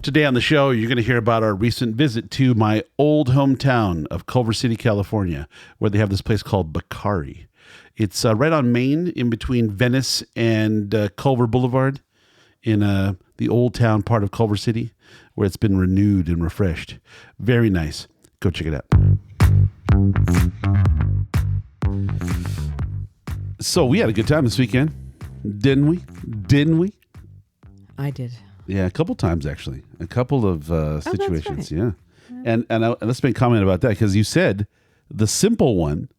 Today on the show, you're going to hear about our recent visit to my old hometown of Culver City, California, where they have this place called Bacari. It's right on Main, in between Venice and Culver Boulevard, in the old town part of Culver City, where it's been renewed and refreshed. Very nice. Go check it out. So we had a good time this weekend, didn't we? I did. Yeah, a couple times actually. A couple of situations, right. yeah. And let's make a comment about that, because you said the simple one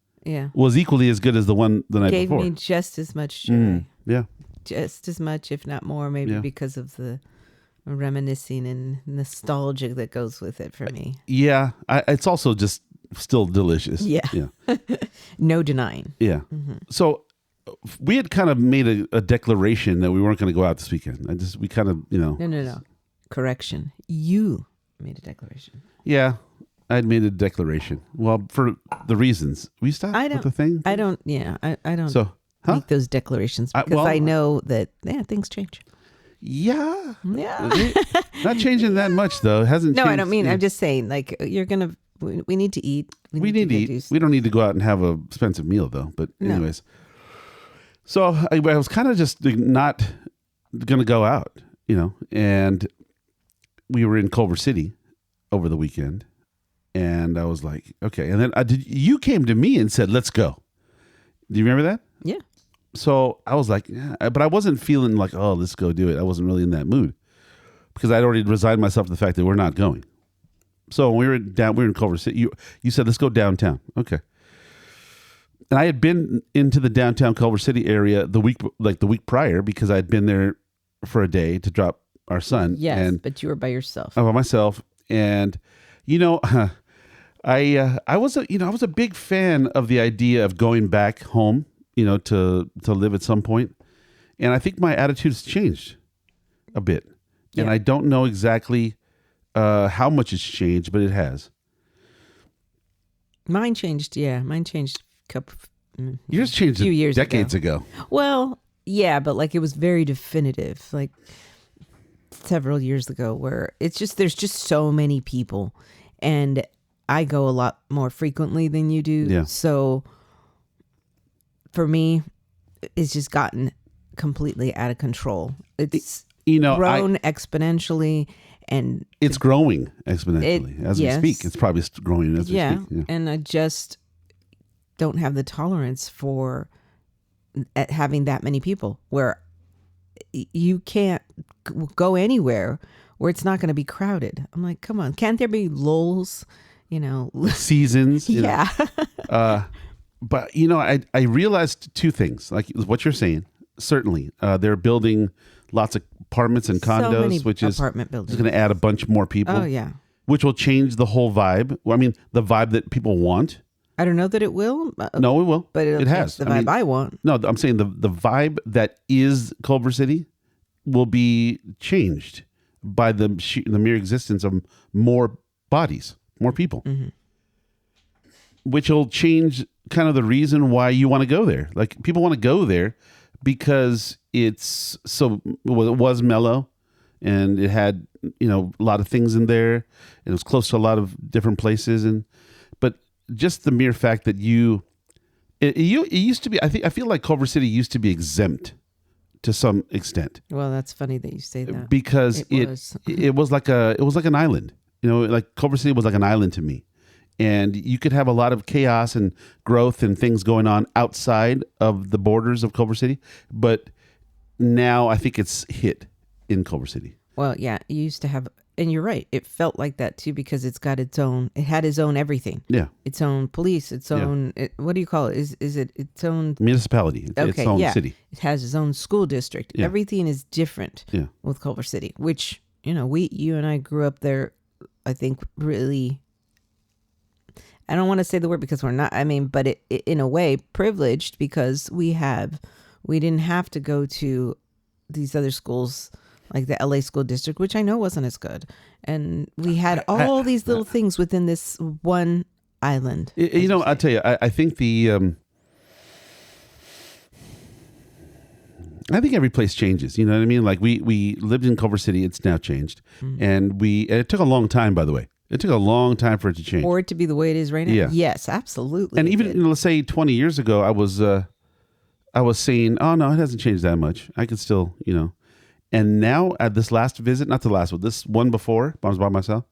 was equally as good as the one the night before. Gave me just as much joy. Yeah. Just as much, if not more, maybe because of the reminiscing and nostalgia that goes with it for me. Yeah, it's also just still delicious. Yeah. No denying. Yeah. Mm-hmm. So we had kind of made a declaration that we weren't going to go out this weekend. We kind of, No. Correction. You made a declaration. Yeah, I'd made a declaration. Well, for the reasons. We stopped with the thing? I don't So, make those declarations because I know that, things change. Yeah. Yeah. Not changing that much, though. It hasn't changed. No, I don't mean, I'm just saying, like, we need to eat. We need to eat. We don't need to go out and have a expensive meal, though. But anyways. So I was kind of just not going to go out, and we were in Culver City over the weekend, and I was like, okay. And then you came to me and said, let's go. Do you remember that? Yeah. So I was like, yeah, but I wasn't feeling like, oh, let's go do it. I wasn't really in that mood because I'd already resigned myself to the fact that we're not going. So we were in Culver City. You said, let's go downtown. Okay. And I had been into the downtown Culver City area the week prior, because I'd been there for a day to drop our son. Yes, but you were by yourself. I'm by myself, and I was a big fan of the idea of going back home, to live at some point, and I think my attitude's changed a bit, and I don't know exactly how much it's changed, but it has. Mine changed. Yeah, mine changed. Yours changed a few years decades ago. Well, yeah, but like it was very definitive, like several years ago, where there's just so many people, and I go a lot more frequently than you do. Yeah. So for me, it's just gotten completely out of control. It's grown exponentially, and it's growing exponentially as we speak. It's probably growing as we speak. Yeah, and I just don't have the tolerance for having that many people where you can't go anywhere where it's not going to be crowded. I'm like, come on, can't there be lulls, seasons? Yeah. But I realized two things, like what you're saying. Certainly, they're building lots of apartments and condos, which is apartment buildings. Going to add a bunch more people. Oh yeah, which will change the whole vibe. Well, I mean, the vibe that people want. I don't know that it will. No, it will. But it has the vibe I want. No, I'm saying the vibe that is Culver City will be changed by the mere existence of more bodies, more people, which will change kind of the reason why you want to go there. Like, people want to go there because it was mellow, and it had a lot of things in there, and it was close to a lot of different places, but just the mere fact that it used to be, I feel like Culver City used to be exempt to some extent. Well, that's funny that you say that, because it was like an island. Like Culver City was like an island to me, and you could have a lot of chaos and growth and things going on outside of the borders of Culver City, but now I think it's hit in Culver City. Well, yeah, it used to have. And you're right. It felt like that too, because it had its own everything. Yeah. Its own police, its own, what do you call it? Is it its own municipality? Its own city. It has its own school district. Yeah. Everything is different with Culver City, which, you and I grew up there, I think, really, I don't want to say the word because we're not, but it in a way privileged, because we didn't have to go to these other schools like the LA school district, which I know wasn't as good. And we had all these little things within this one island. I'll tell you, I think I think every place changes. You know what I mean? Like we lived in Culver City. It's now changed. And it took a long time, by the way. It took a long time for it to change. For it to be the way it is right now? Yeah. Yes, absolutely. And even, let's say 20 years ago, I was saying, oh, no, it hasn't changed that much. I could still, And now at this last visit, not the last one, this one before, I was by myself,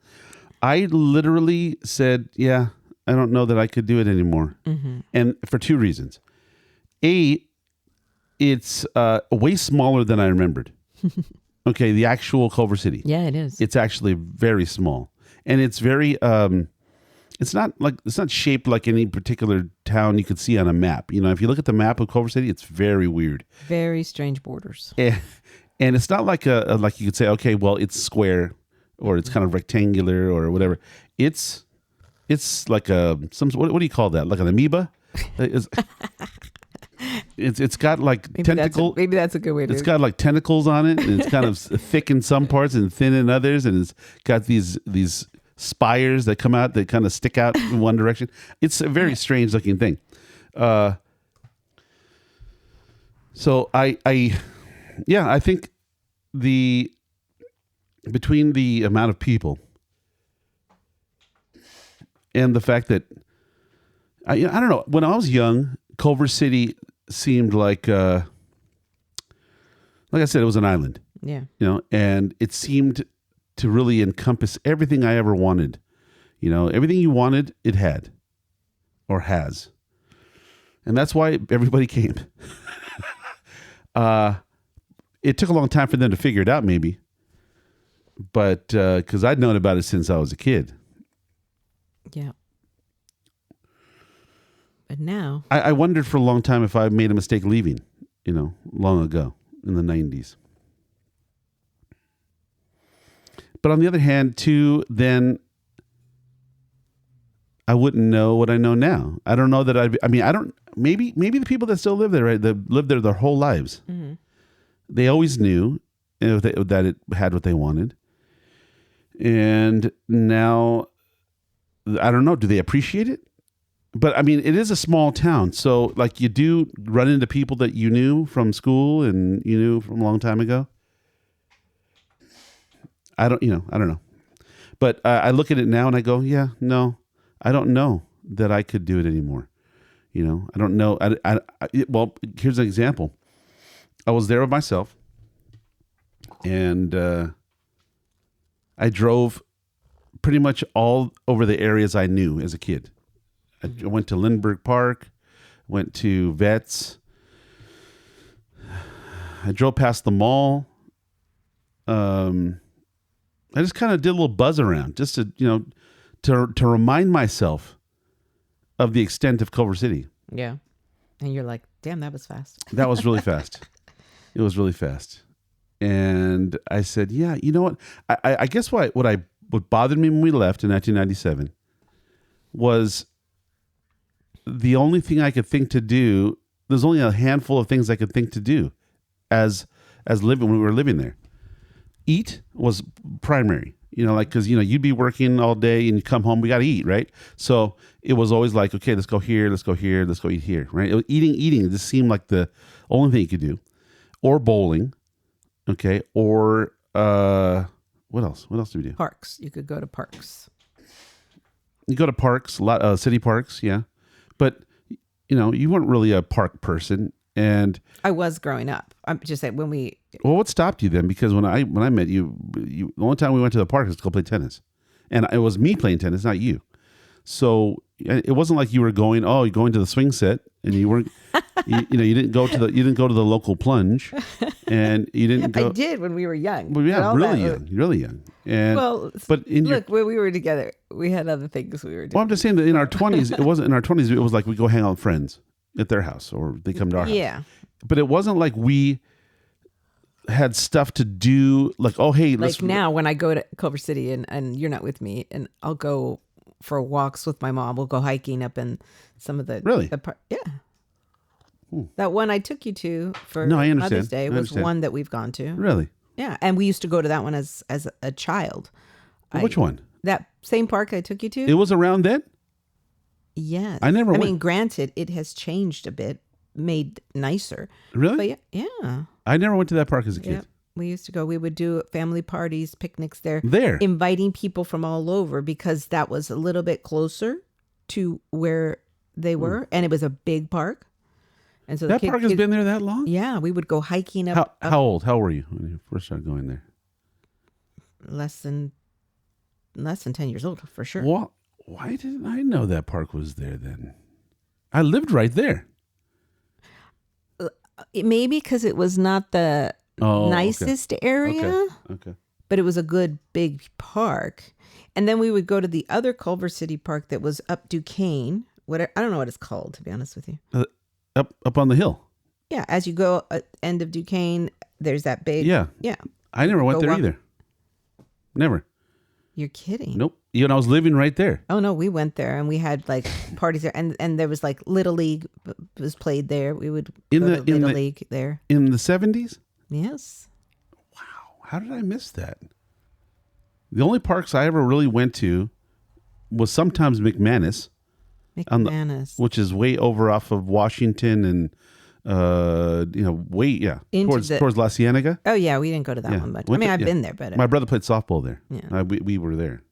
I literally said, yeah, I don't know that I could do it anymore. And for two reasons. A, it's way smaller than I remembered. Okay, the actual Culver City. Yeah, it is. It's actually very small. And it's very, it's not shaped like any particular town you could see on a map. If you look at the map of Culver City, it's very weird. Very strange borders. And it's not like like you could say, okay, well, it's square or it's kind of rectangular or whatever. It's like what do you call that? Like an amoeba? It's got like tentacles. Maybe that's a good way to. It's got like tentacles on it, and it's kind of thick in some parts and thin in others, and it's got these spires that come out that kind of stick out in one direction. It's a very strange looking thing. So I think between the amount of people and the fact that I don't know, when I was young, Culver City seemed like I said, it was an island. Yeah. And it seemed to really encompass everything I ever wanted. Everything you wanted, it had or has. And that's why everybody came. It took a long time for them to figure it out, maybe. But because I'd known about it since I was a kid. Yeah. But now I wondered for a long time if I made a mistake leaving, long ago in the 90s. But on the other hand, too, then I wouldn't know what I know now. I don't know that maybe the people that still live there, right? That lived there their whole lives. Mm-hmm. They always knew that it had what they wanted. And now, I don't know, do they appreciate it? But it is a small town. So like you do run into people that you knew from school and you knew from a long time ago. I don't know. But I look at it now and I go, yeah, no, I don't know that I could do it anymore. I don't know. Well, here's an example. I was there with myself and I drove pretty much all over the areas I knew as a kid. I went to Lindbergh Park, went to Vets. I drove past the mall. I just kind of did a little buzz around just to remind myself of the extent of Culver City. Yeah. And you're like, damn, that was fast. That was really fast. It was really fast. And I said, yeah, you know what? I guess what bothered me when we left in 1997 was the only thing I could think to do. There's only a handful of things I could think to do as living when we were living there. Eat was primary, because you'd be working all day and you come home, we got to eat, right? So it was always like, okay, let's go here, let's go here, let's go eat here, right? Eating, it just seemed like the only thing you could do, or bowling, okay, or what else? What else do we do? Parks. You could go to parks. You go to parks, a lot, city parks, yeah. But, you weren't really a park person. And I was growing up. I'm just saying when we... Well, what stopped you then? Because when I met you, the only time we went to the park was to go play tennis. And it was me playing tennis, not you. So it wasn't like you were going, you're going to the swing set and you weren't, you didn't go to the local plunge and you didn't go. I did when we were young. Well, yeah, really young. And but when we were together, we had other things we were doing. Well, I'm just saying that in our 20s, it wasn't in our 20s. It was like we go hang out with friends at their house or they come to our house. Yeah. But it wasn't like we had stuff to do. Like, oh, hey, like now when I go to Culver City and you're not with me and I'll go for walks with my mom. We'll go hiking up in some of the really yeah. That one I took you to for I understand. Mother's Day was one that we've gone to. Really? Yeah, and we used to go to that one as a child. Which one? That same park I took you to. It was around then? Yes. I never went. I mean, granted, it has changed a bit made nicer. Really? But yeah. I never went to that park as a kid. Yeah. We used to go. We would do family parties, picnics there. There. Inviting people from all over because that was a little bit closer to where they were. And it was a big park. And so that park has been there that long? Yeah. We would go hiking up. How old? How were you when you first started going there? Less than 10 years old, for sure. Well, why didn't I know that park was there then? I lived right there. Maybe because it was not the nicest area. Okay. But it was a good big park. And then we would go to the other Culver City park that was up Duquesne. I don't know what it's called, to be honest with you. Up on the hill. Yeah, as you go end of Duquesne, there's that big. Yeah. I never went there either. Never. You're kidding? Nope. I was living right there. Oh no, we went there and we had like parties there, and there was like Little League was played there. We would go to Little League there in the 70s. Yes. Wow, how did I miss that? The only parks I ever really went to was sometimes McManus, which is way over off of Washington and towards La Cienega. Oh yeah, we didn't go to that one much. I've been there, but my brother played softball there. Yeah, we were there.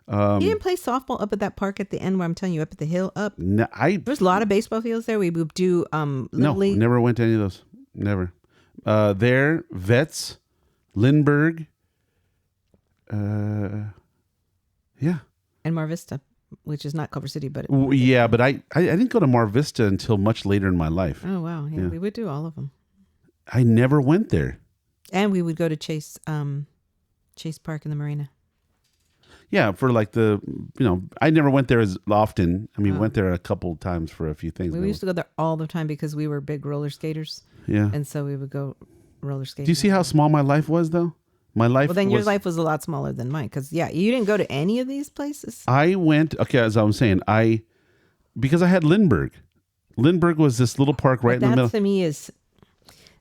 You didn't play softball up at that park at the end where I'm telling you, up at the hill up. No, there's a lot of baseball fields there. We would do Little League. Never went to any of those. Never. There, Vets, Lindbergh. Yeah. And Mar Vista, which is not Culver City, but but I didn't go to Mar Vista until much later in my life. Oh wow, yeah. We would do all of them. I never went there. And we would go to Chase Park in the marina. Yeah, for like I never went there as often. I mean, went there a couple times for a few things. We used to go there all the time because we were big roller skaters. Yeah. And so we would go roller skating. Do you see how small my life was, though? My life. Well, then your life was a lot smaller than mine because, you didn't go to any of these places. I went, as I was saying, because I had Lindbergh. Lindbergh was this little park right in the middle. That to me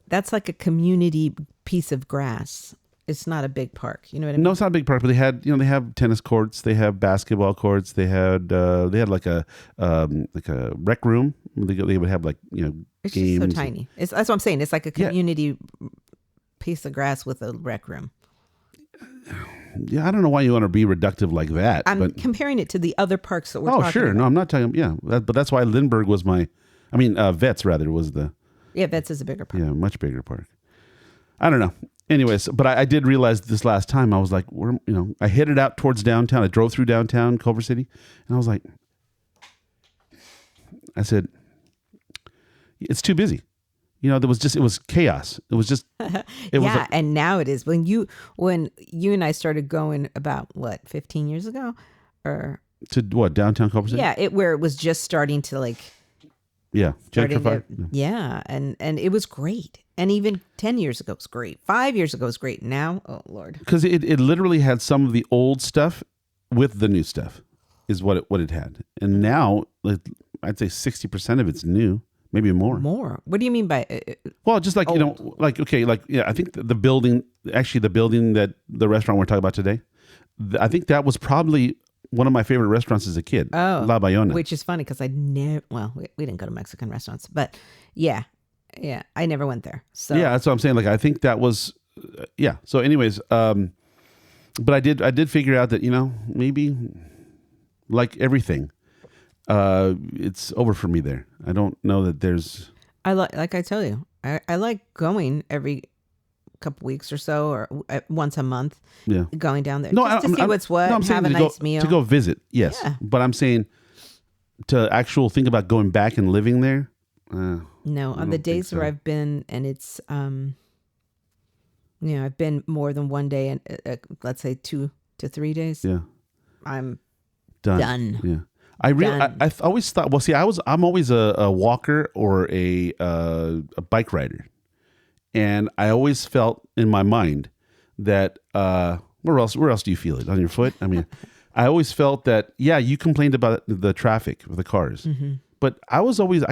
that's like a community piece of grass. It's not a big park. You know what I mean? No, it's not a big park, but they had, they have tennis courts, they have basketball courts, they had like a rec room. They would have it's games. Just so tiny. That's what I'm saying. It's like a community piece of grass with a rec room. Yeah, I don't know why you want to be reductive like that. I'm comparing it to the other parks that we're talking about. Oh, sure. No, I'm not talking. Yeah, but that's why Lindbergh was Vets rather was the. Yeah, Vets is a bigger park. Yeah, much bigger park. I don't know. Anyways, but I did realize this last time, I was like, I headed out towards downtown. I drove through downtown Culver City, and I was like, I said, it's too busy. It was chaos. It was just, and now it is. When you and I started going about 15 years ago, or to what, downtown Culver City? Yeah, where it was just starting to gentrified. And it was great. And even 10 years ago was great. 5 years ago was great. Now, oh Lord, because it literally had some of the old stuff with the new stuff, is what it had. And now, I'd say 60% of it's new. Maybe more. More. What do you mean by? Well, just like old? I think the building that the restaurant we're talking about today, I think that was probably one of my favorite restaurants as a kid. Oh, La Bayona. Which is funny because I never. Well, we didn't go to Mexican restaurants, but yeah, I never went there. So yeah, that's what I'm saying. I think that was, yeah. So, anyways, but I did figure out that maybe like everything. It's over for me there. I don't know that there's. I like I tell you, I like going every couple weeks or so, or once a month. Yeah, going down there. No, just to see what's what. No, I'm saying have a nice meal to go visit. Yes, but I'm saying to think about going back and living there. No, on the days where I've been, and it's I've been more than one day, and let's say 2 to 3 days. Yeah, I'm done. Yeah. I always thought. Well, see, I'm always a walker or a bike rider, and I always felt in my mind that where else do you feel it, on your foot? I mean, I always felt that you complained about the traffic of the cars, but I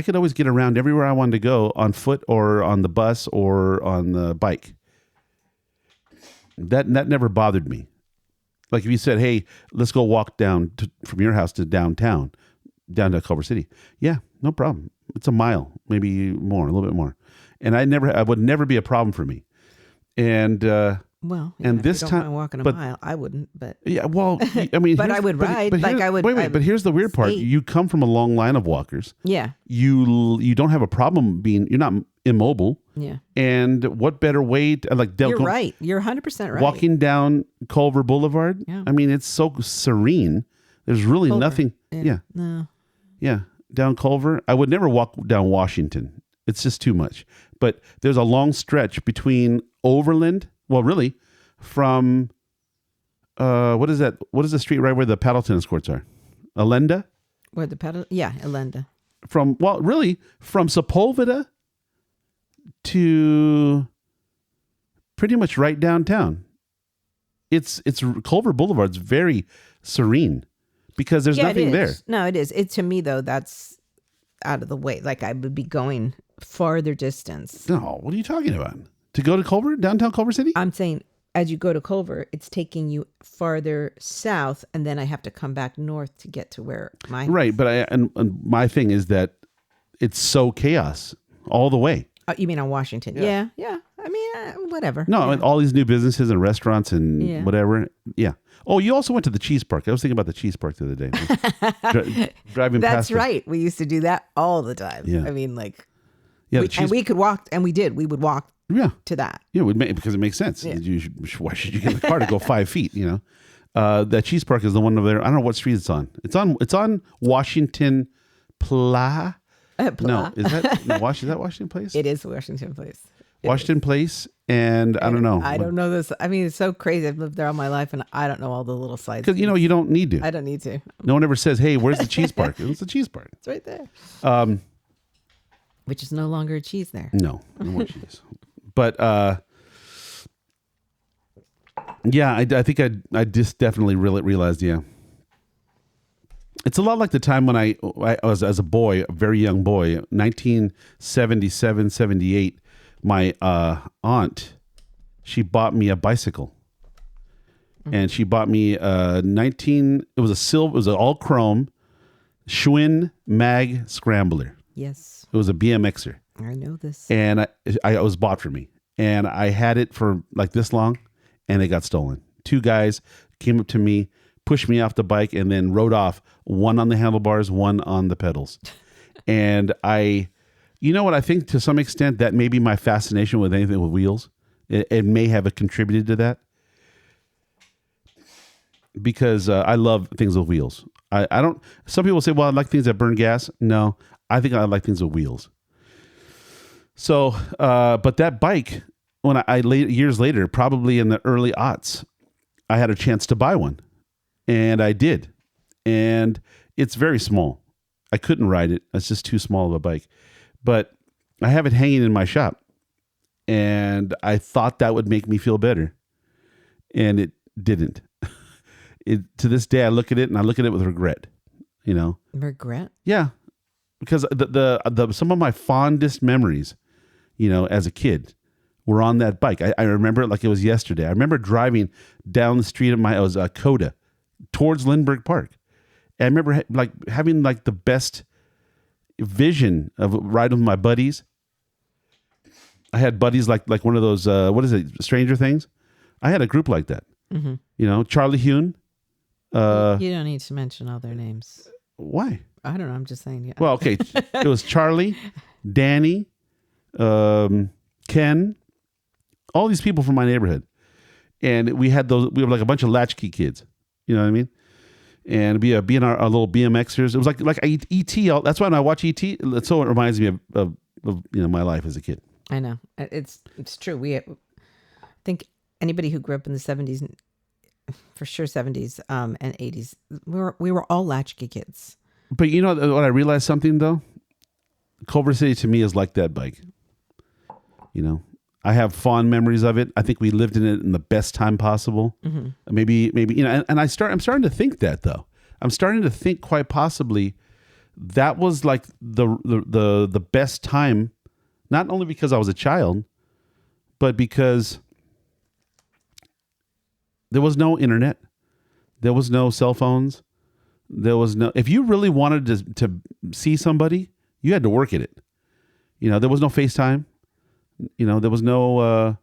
could always get around everywhere I wanted to go on foot or on the bus or on the bike. That never bothered me. Like if you said, "Hey, let's go walk down from your house to downtown," down to Culver City. Yeah, no problem. It's a mile, maybe more, a little bit more. And I would never be a problem for me. And well, and if this you don't time, mind walking a mile, I wouldn't. But yeah, well, I mean, but I would ride. But here's the weird part. You come from a long line of walkers. Yeah. You don't have a problem you're not immobile. Yeah. And what better way to, you're right. You're 100% right. Walking down Culver Boulevard. Yeah. I mean, it's so serene. There's really nothing. Yeah. No. Yeah. Down Culver. I would never walk down Washington. It's just too much. But there's a long stretch between Overland. Well, really, from what is that? What is the street right where the paddle tennis courts are? Alenda? Where the paddle? Yeah, Alenda. From Sepulveda to pretty much right downtown. It's Culver Boulevard's very serene because there's nothing there. No, it is. To me though, that's out of the way. Like I would be going farther distance. No, what are you talking about? To go to Culver, downtown Culver City? I'm saying as you go to Culver, it's taking you farther south, and then I have to come back north to get to where my right. But and my thing is that it's so chaos all the way. You mean on Washington? Yeah. I mean, whatever. No, yeah. And all these new businesses and restaurants and whatever. Yeah. Oh, you also went to the cheese park. I was thinking about the cheese park the other day. Driving past. That's right. We used to do that all the time. Yeah. I mean, like, and we could walk, and we did. We would walk. To that. Yeah, because it makes sense. Yeah. Why should you get in the car to go 5 feet? You know, that cheese park is the one over there. I don't know what street it's on. It's on Washington Pla. No, is that Washington Place? It is Washington Place. Washington Place, and I don't know. I don't know this. I mean, it's so crazy. I've lived there all my life, and I don't know all the little sides. Because you don't need to. I don't need to. No one ever says, "Hey, where's the cheese park?" It's the cheese park. It's right there. Which is no longer a cheese there. No more cheese. But yeah, I think I just definitely realized, yeah. It's a lot like the time when I was, as a boy, a very young boy, 1977, 78, my aunt, she bought me a bicycle. Mm-hmm. And she bought me it was an all chrome Schwinn Mag Scrambler. Yes. It was a BMXer. I know this. And I was bought for me. And I had it for like this long, and it got stolen. 2 guys came up to me, pushed me off the bike, and then rode off, one on the handlebars, one on the pedals. And you know what, I think to some extent that may be my fascination with anything with wheels. It may have contributed to that. Because I love things with wheels. I don't, some people say, well, I like things that burn gas. No, I think I like things with wheels. So, but that bike, when years later, probably in the early aughts, I had a chance to buy one, and I did. And it's very small. I couldn't ride it. It's just too small of a bike, but I have it hanging in my shop, and I thought that would make me feel better, and it didn't. To this day, I look at it with regret, Regret? Yeah. Because the some of my fondest memories, as a kid, were on that bike. I remember it like it was yesterday. I remember driving down the street of Coda towards Lindbergh Park. And I remember having the best vision of riding with my buddies. I had buddies like one of those, what is it, Stranger Things? I had a group like that. Mm-hmm. Charlie Hune. You don't need to mention all their names. Why? I don't know. I'm just saying. Yeah. Well, okay. It was Charlie, Danny, Ken, all these people from my neighborhood. And we were like a bunch of latchkey kids. You know what I mean? And being our little BMXers. It was like E.T. That's why when I watch E.T., it reminds me of my life as a kid. I know. It's true. I think anybody who grew up in the 70s, for sure 70s and 80s, we were all latchkey kids. But you know what, I realized something though? Culver City to me is like that bike. I have fond memories of it. I think we lived in it in the best time possible. Mm-hmm. Maybe and I'm starting to think that though. I'm starting to think quite possibly that was like the best time, not only because I was a child, but because there was no internet, there was no cell phones, There was no. If you really wanted to see somebody, you had to work at it. There was no FaceTime. There was no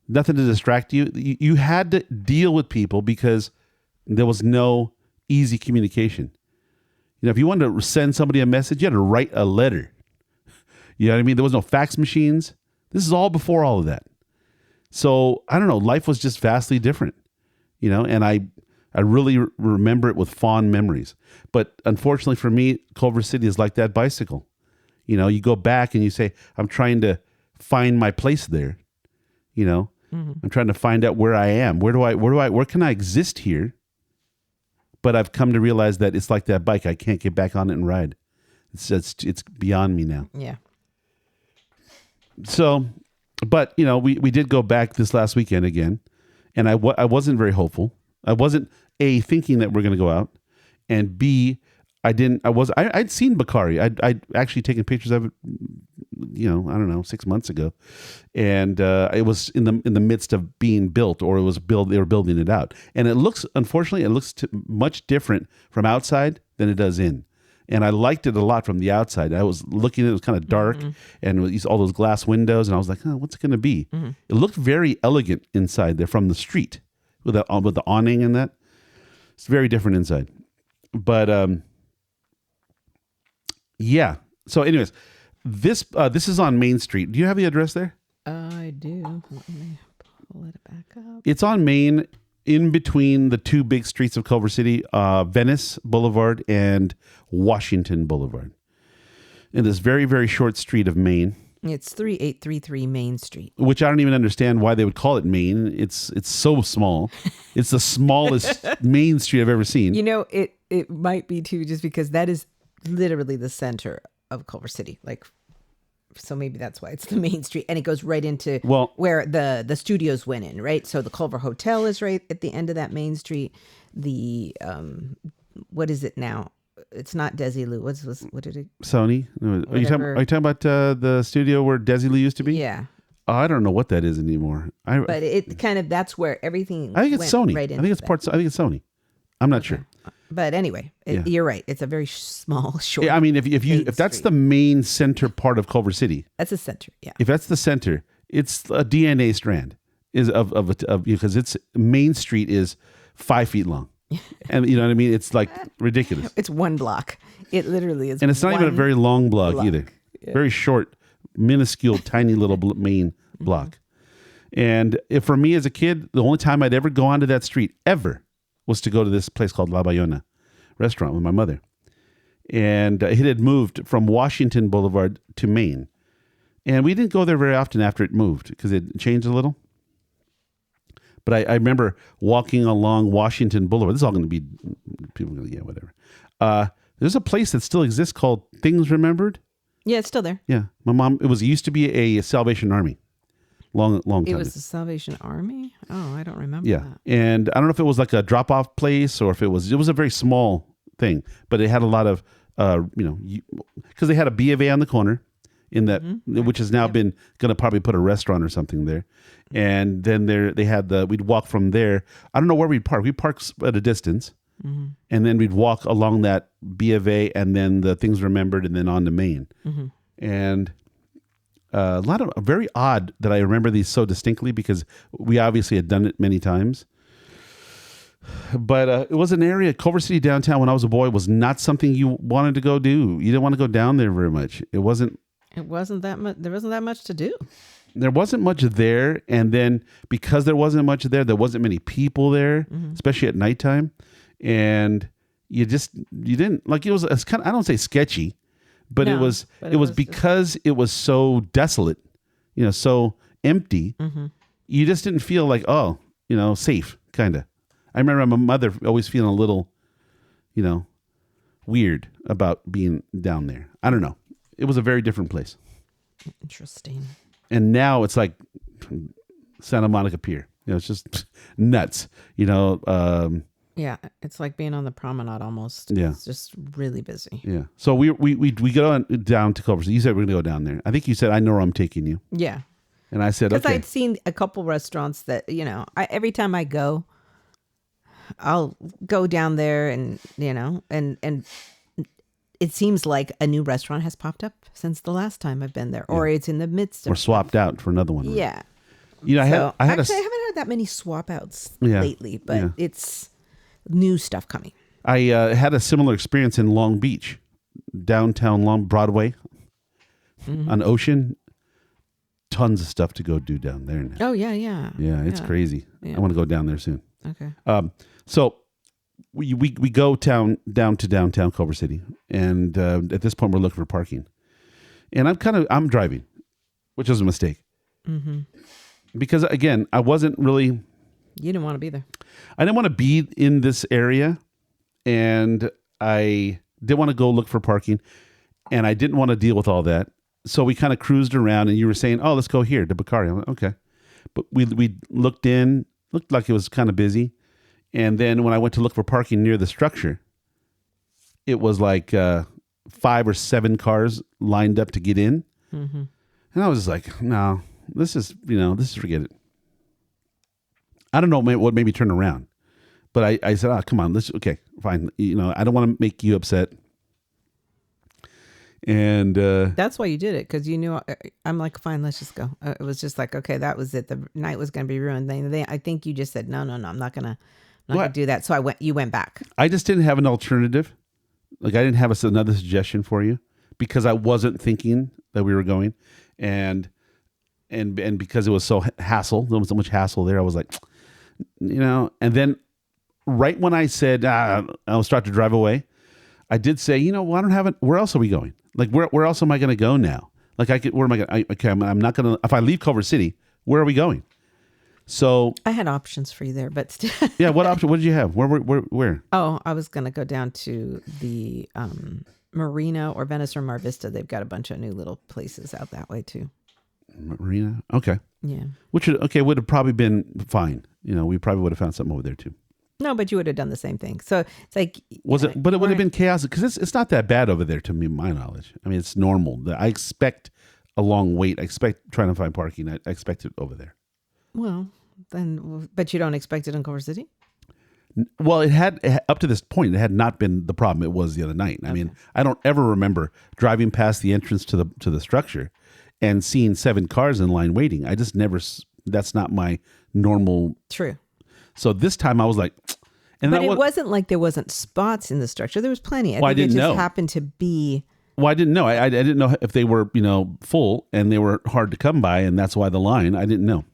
nothing to distract you. You had to deal with people because there was no easy communication. If you wanted to send somebody a message, you had to write a letter. You know what I mean? There was no fax machines. This is all before all of that. So I don't know. Life was just vastly different, and I really remember it with fond memories. But unfortunately for me, Culver City is like that bicycle. You go back and you say, I'm trying to find my place there. I'm trying to find out where I am. Where can I exist here? But I've come to realize that it's like that bike. I can't get back on it and ride. It's beyond me now. Yeah. So, but we did go back this last weekend again, and I wasn't very hopeful. I wasn't A, thinking that we're going to go out, and B, I'd seen Bacari. I'd actually taken pictures of it, I don't know, 6 months ago. And it was in the midst of being built, or they were building it out. And unfortunately, it looks much different from outside than it does in. And I liked it a lot from the outside. I was looking at it, was kind of dark, and with all those glass windows, and I was like, what's it going to be? It looked very elegant inside there from the street with the awning and that. It's very different inside. But yeah. So anyways, this is on Main Street. Do you have the address there? I do. Let me pull it back up. It's on Main, in between the two big streets of Culver City, Venice Boulevard and Washington Boulevard. In this very, very short street of Main. It's 3833 Main Street. Which I don't even understand why they would call it Main. It's so small. It's the smallest main street I've ever seen. It might be too, just because that is literally the center of Culver City. So maybe that's why it's the main street, and it goes right into where the studios went in, right? So the Culver Hotel is right at the end of that main street. The what is it now? It's not Desilu. What did it? Sony. Are you talking about the studio where Desilu used to be? Yeah. Oh, I don't know what that is anymore. But it kind of, that's where everything. I think it's Sony. Right, I think it's Sony. I'm not sure. But anyway, you're right. It's a very small, short. Yeah, I mean, if that's the main center part of Culver City, that's the center. Yeah. If that's the center, it's a DNA strand because its Main Street is 5 feet long, and you know what I mean. It's like ridiculous. It's one block. It literally is, and it's not even a very long block either. Yeah. Very short, minuscule, tiny little main block. And for me as a kid, the only time I'd ever go onto that street ever was to go to this place called La Bayona restaurant with my mother. And it had moved from Washington Boulevard to Main. And we didn't go there very often after it moved because it changed a little. But I remember walking along Washington Boulevard. This is all going to be, people are going to, whatever. There's a place that still exists called Things Remembered. Yeah, it's still there. Yeah. My mom, it used to be a Salvation Army. Long time. It was the Salvation Army? Oh, I don't remember that. And I don't know if it was like a drop-off place or if it was a very small thing, but it had a lot of, because they had a B of A on the corner in that, which has now been going to probably put a restaurant or something there. And then they had we'd walk from there. I don't know where we'd park. We parked at a distance. And then we'd walk along that B of A and then the Things Remembered and then on to Main. And a lot of very odd that I remember these so distinctly because we obviously had done it many times. But it was an area, Culver City downtown when I was a boy was not something you wanted to go do. You didn't want to go down there very much. It wasn't that much. There wasn't that much to do. There wasn't much there. And then because there wasn't much there wasn't many people there, especially at nighttime. And you didn't like, it's kind of, I don't say sketchy, but it was because it was so desolate, so empty. You just didn't feel like, safe, kind of. I remember my mother always feeling a little, weird about being down there. I don't know. It was a very different place. Interesting. And now it's like Santa Monica Pier. It's just nuts. Yeah, it's like being on the promenade almost. Yeah. It's just really busy. Yeah. So we go down to Culver City. You said we're going to go down there. I think you said, I know where I'm taking you. Yeah. And I said, okay. Because I'd seen a couple restaurants that, every time I go, I'll go down there and, and it seems like a new restaurant has popped up since the last time I've been there, or it's in the midst of. Or swapped out for another one. Right? Yeah. I haven't had that many swap outs lately, but it's new stuff coming. I had a similar experience in Long Beach, downtown Long Broadway, on Ocean. Tons of stuff to go do down there now. Oh yeah, yeah. Yeah, it's crazy. Yeah. I want to go down there soon. Okay. So we go down to downtown Culver City, and at this point we're looking for parking, and I'm driving, which was a mistake, because again I wasn't really. You didn't want to be there. I didn't want to be in this area, and I didn't want to go look for parking, and I didn't want to deal with all that. So we kind of cruised around, and you were saying, "Oh, let's go here to Bacari." I'm like, "Okay," but we looked like it was kind of busy, and then when I went to look for parking near the structure, it was like 5 or 7 cars lined up to get in, and I was just like, "No, this is forget it." I don't know what made me turn around, but I said, "Oh, come on, okay, fine." I don't want to make you upset. And that's why you did it, because you knew. I'm like, fine, let's just go. It was just like, okay, that was it. The night was going to be ruined. I think you just said, no, I'm not gonna do that. So you went back. I just didn't have an alternative. Like I didn't have another suggestion for you because I wasn't thinking that we were going, and because it was so there was so much hassle there. I was like, and then right when I said I'll start to drive away, I did say, well, I don't have it. Where else are we going? Like, where else am I going to go now? Like, where am I going? Okay, I'm not going to. If I leave Culver City, where are we going? So I had options for you there, but still. Yeah, what option? What did you have? Where? Oh, I was going to go down to the Marina or Venice or Mar Vista. They've got a bunch of new little places out that way too. Marina, okay. Yeah. Which would have probably been fine. We probably would have found something over there too. No, but you would have done the same thing. So it's like, but it would have been chaotic because it's not that bad over there to me, my knowledge. I mean, it's normal. I expect a long wait. I expect trying to find parking. I expect it over there. Well, but you don't expect it in Culver City? Well, it had up to this point, it had not been the problem it was the other night. I mean, I don't ever remember driving past the entrance to the structure and seeing 7 cars in line waiting. I just never. That's not my normal. True. So this time I was like, but it wasn't like there wasn't spots in the structure. There was plenty. I think didn't know. It just happened to be. Well, I didn't know. I didn't know if they were, full and they were hard to come by, and that's why the line. I didn't know.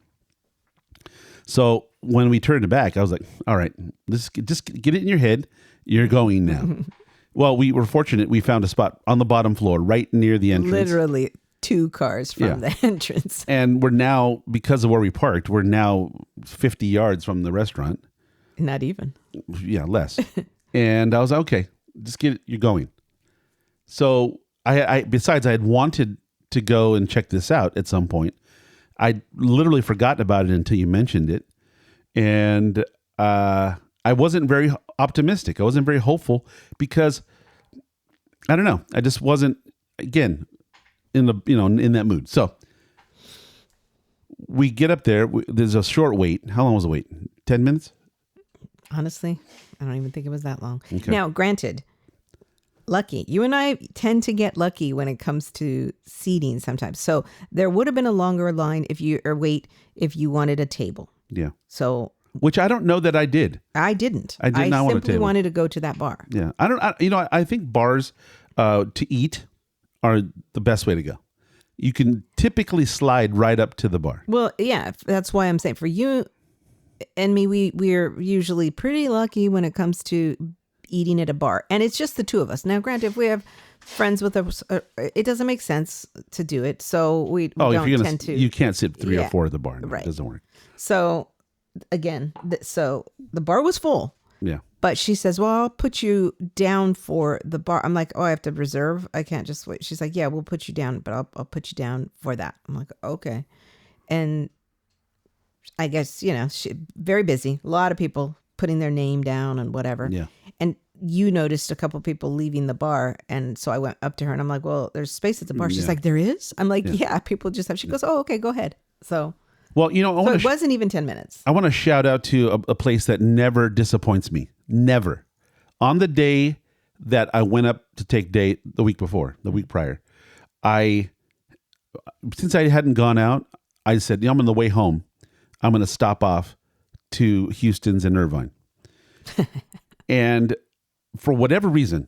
So when we turned it back, I was like, all right, just get it in your head. You're going now. Well, we were fortunate. We found a spot on the bottom floor right near the entrance. Literally 2 cars from the entrance. And we're now, because of where we parked, we're now 50 yards from the restaurant. Not even. Yeah, less. And I was like, okay, just get it. You're going. So besides, I had wanted to go and check this out at some point. I literally forgotten about it until you mentioned it. And I wasn't very optimistic. I wasn't very hopeful because, I don't know, I just wasn't, again, in that mood. So we get up there. There's a short wait. How long was the wait? 10 minutes? Honestly, I don't even think it was that long. Okay. Now, granted, lucky. You and I tend to get lucky when it comes to seating sometimes. So there would have been a longer line if you wanted a table. Yeah. So, which I don't know that I did. I didn't. I did not want a table. I simply wanted to go to that bar. Yeah. I think bars to eat are the best way to go. You can typically slide right up to the bar. Well, yeah, that's why I'm saying for you and me, we're usually pretty lucky when it comes to eating at a bar, and it's just the two of us. Now, granted, if we have friends with us, it doesn't make sense to do it. So we don't tend to. You can't sit 3 or 4 at the bar. No, right. It doesn't work. So again, so the bar was full. Yeah. But she says, well, I'll put you down for the bar. I'm like, oh, I have to reserve. I can't just wait. She's like, yeah, we'll put you down, but I'll put you down for that. I'm like, okay. And I guess, she very busy. A lot of people putting their name down and whatever. Yeah. And you noticed a couple people leaving the bar. And so I went up to her and I'm like, well, there's space at the bar. She's like, there is? I'm like, yeah, people just have. She goes, oh, okay, go ahead. So Well, you know, So it wasn't even 10 minutes. I want to shout out to a place that never disappoints me. Never. On the day that I went up to take date the week prior, since I hadn't gone out, I said, I'm on the way home. I'm going to stop off to Houston's in Irvine. And for whatever reason,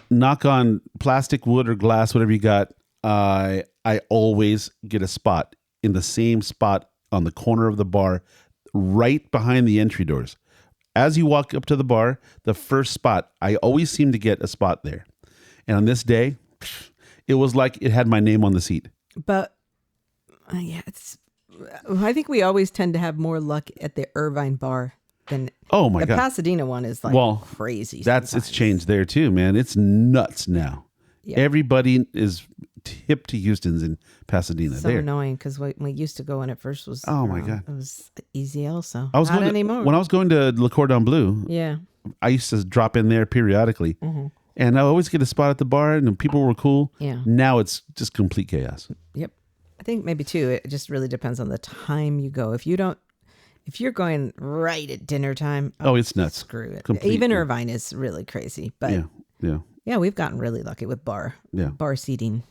knock on plastic, wood, or glass, whatever you got, I always get a spot in the same spot on the corner of the bar, right behind the entry doors. As you walk up to the bar, the first spot, I always seem to get a spot there. And on this day, it was like it had my name on the seat. But I think we always tend to have more luck at the Irvine bar than the God. Pasadena one is like crazy. It's changed there too, man. It's nuts now. Yeah. Everybody is hip to Houston's in Pasadena. So annoying because we used to go when it first was. Oh my God, it was easy. Also, I was not anymore. When I was going to Le Cordon Bleu, I used to drop in there periodically, and I always get a spot at the bar, and people were cool. Yeah. Now it's just complete chaos. Yep. I think maybe too. It just really depends on the time you go. If you're going right at dinner time, it's nuts. Screw it. Completely. Even Irvine is really crazy, but yeah, we've gotten really lucky with bar seating.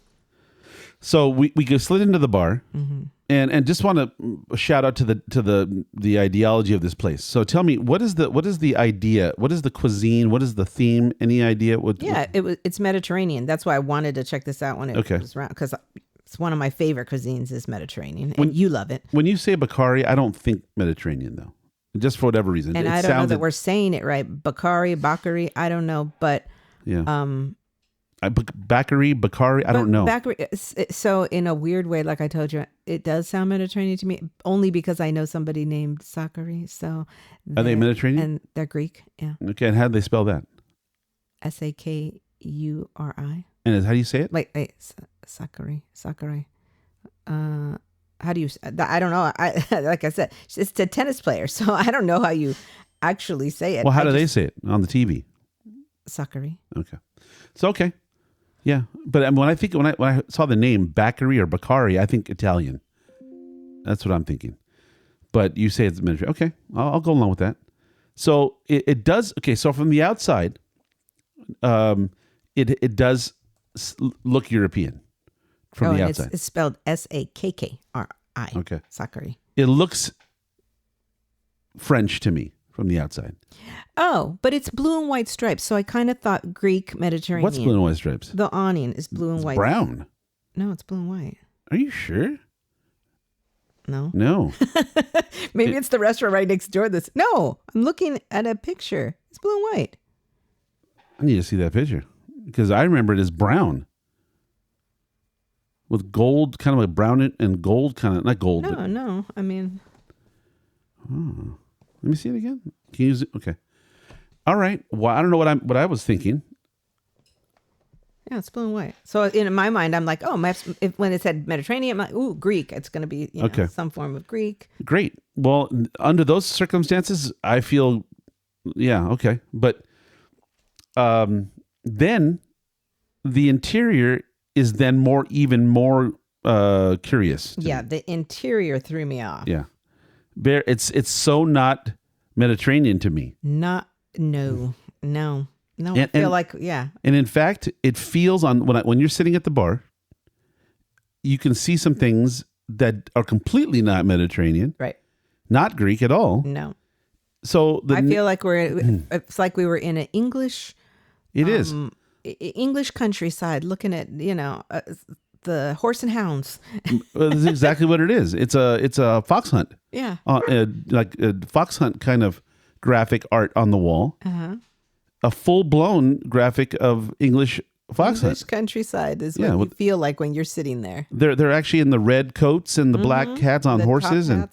So we slid into the bar, and just want to shout out to the ideology of this place. So tell me, what is the idea? What is the cuisine? What is the theme? Any idea? It's Mediterranean. That's why I wanted to check this out when it was around, because it's one of my favorite cuisines is Mediterranean, and you love it. When you say Bacari, I don't think Mediterranean though, just for whatever reason. And I don't know that we're saying it right. Bacari, I don't know, but Bacari, I don't know. So in a weird way, like I told you, it does sound Mediterranean to me, only because I know somebody named Zachary. So are they Mediterranean? And they're Greek, yeah. Okay, and how do they spell that? Sakuri. And how do you say it? Wait, Zachary. How do you? I don't know. Like I said, it's a tennis player, so I don't know how you actually say it. Well, how do they say it on the TV? Zachary. Okay, so okay. Yeah, but when I saw the name Bacari or Bacari, I think Italian. That's what I'm thinking. But you say it's Mediterranean. Okay, I'll go along with that. So it does. Okay, so from the outside, it does look European from the outside. It's spelled Sakkri. Okay, Zachary. It looks French to me from the outside. Oh, but it's blue and white stripes. So I kind of thought Greek Mediterranean. What's blue and white stripes? The awning is blue and white. Brown. No, it's blue and white. Are you sure? No. Maybe it's the restaurant right next door. No, I'm looking at a picture. It's blue and white. I need to see that picture because I remember it as brown with gold, kind of a brown and gold, kind of not gold. No. I mean, let me see it again. Can you use it? Okay. All right. Well, I don't know what I was thinking. Yeah, it's blue and white. So in my mind, I'm like, when it said Mediterranean, I'm like, ooh, Greek. It's going to be some form of Greek. Great. Well, under those circumstances, I feel, okay. But then the interior is then even more curious. Yeah, the interior threw me off. Yeah. It's so not Mediterranean to me. No. I feel like. And in fact, it feels when you're sitting at the bar, you can see some things that are completely not Mediterranean, right? Not Greek at all. No. So I feel like it's like we were in an English. It is English countryside, looking at the horse and hounds. That's exactly what it is. It's a fox hunt. Yeah. Like a fox hunt kind of graphic art on the wall. A full-blown graphic of English fox hunt. Countryside is what you feel like when you're sitting there. They're actually in the red coats and the black hats on horses. And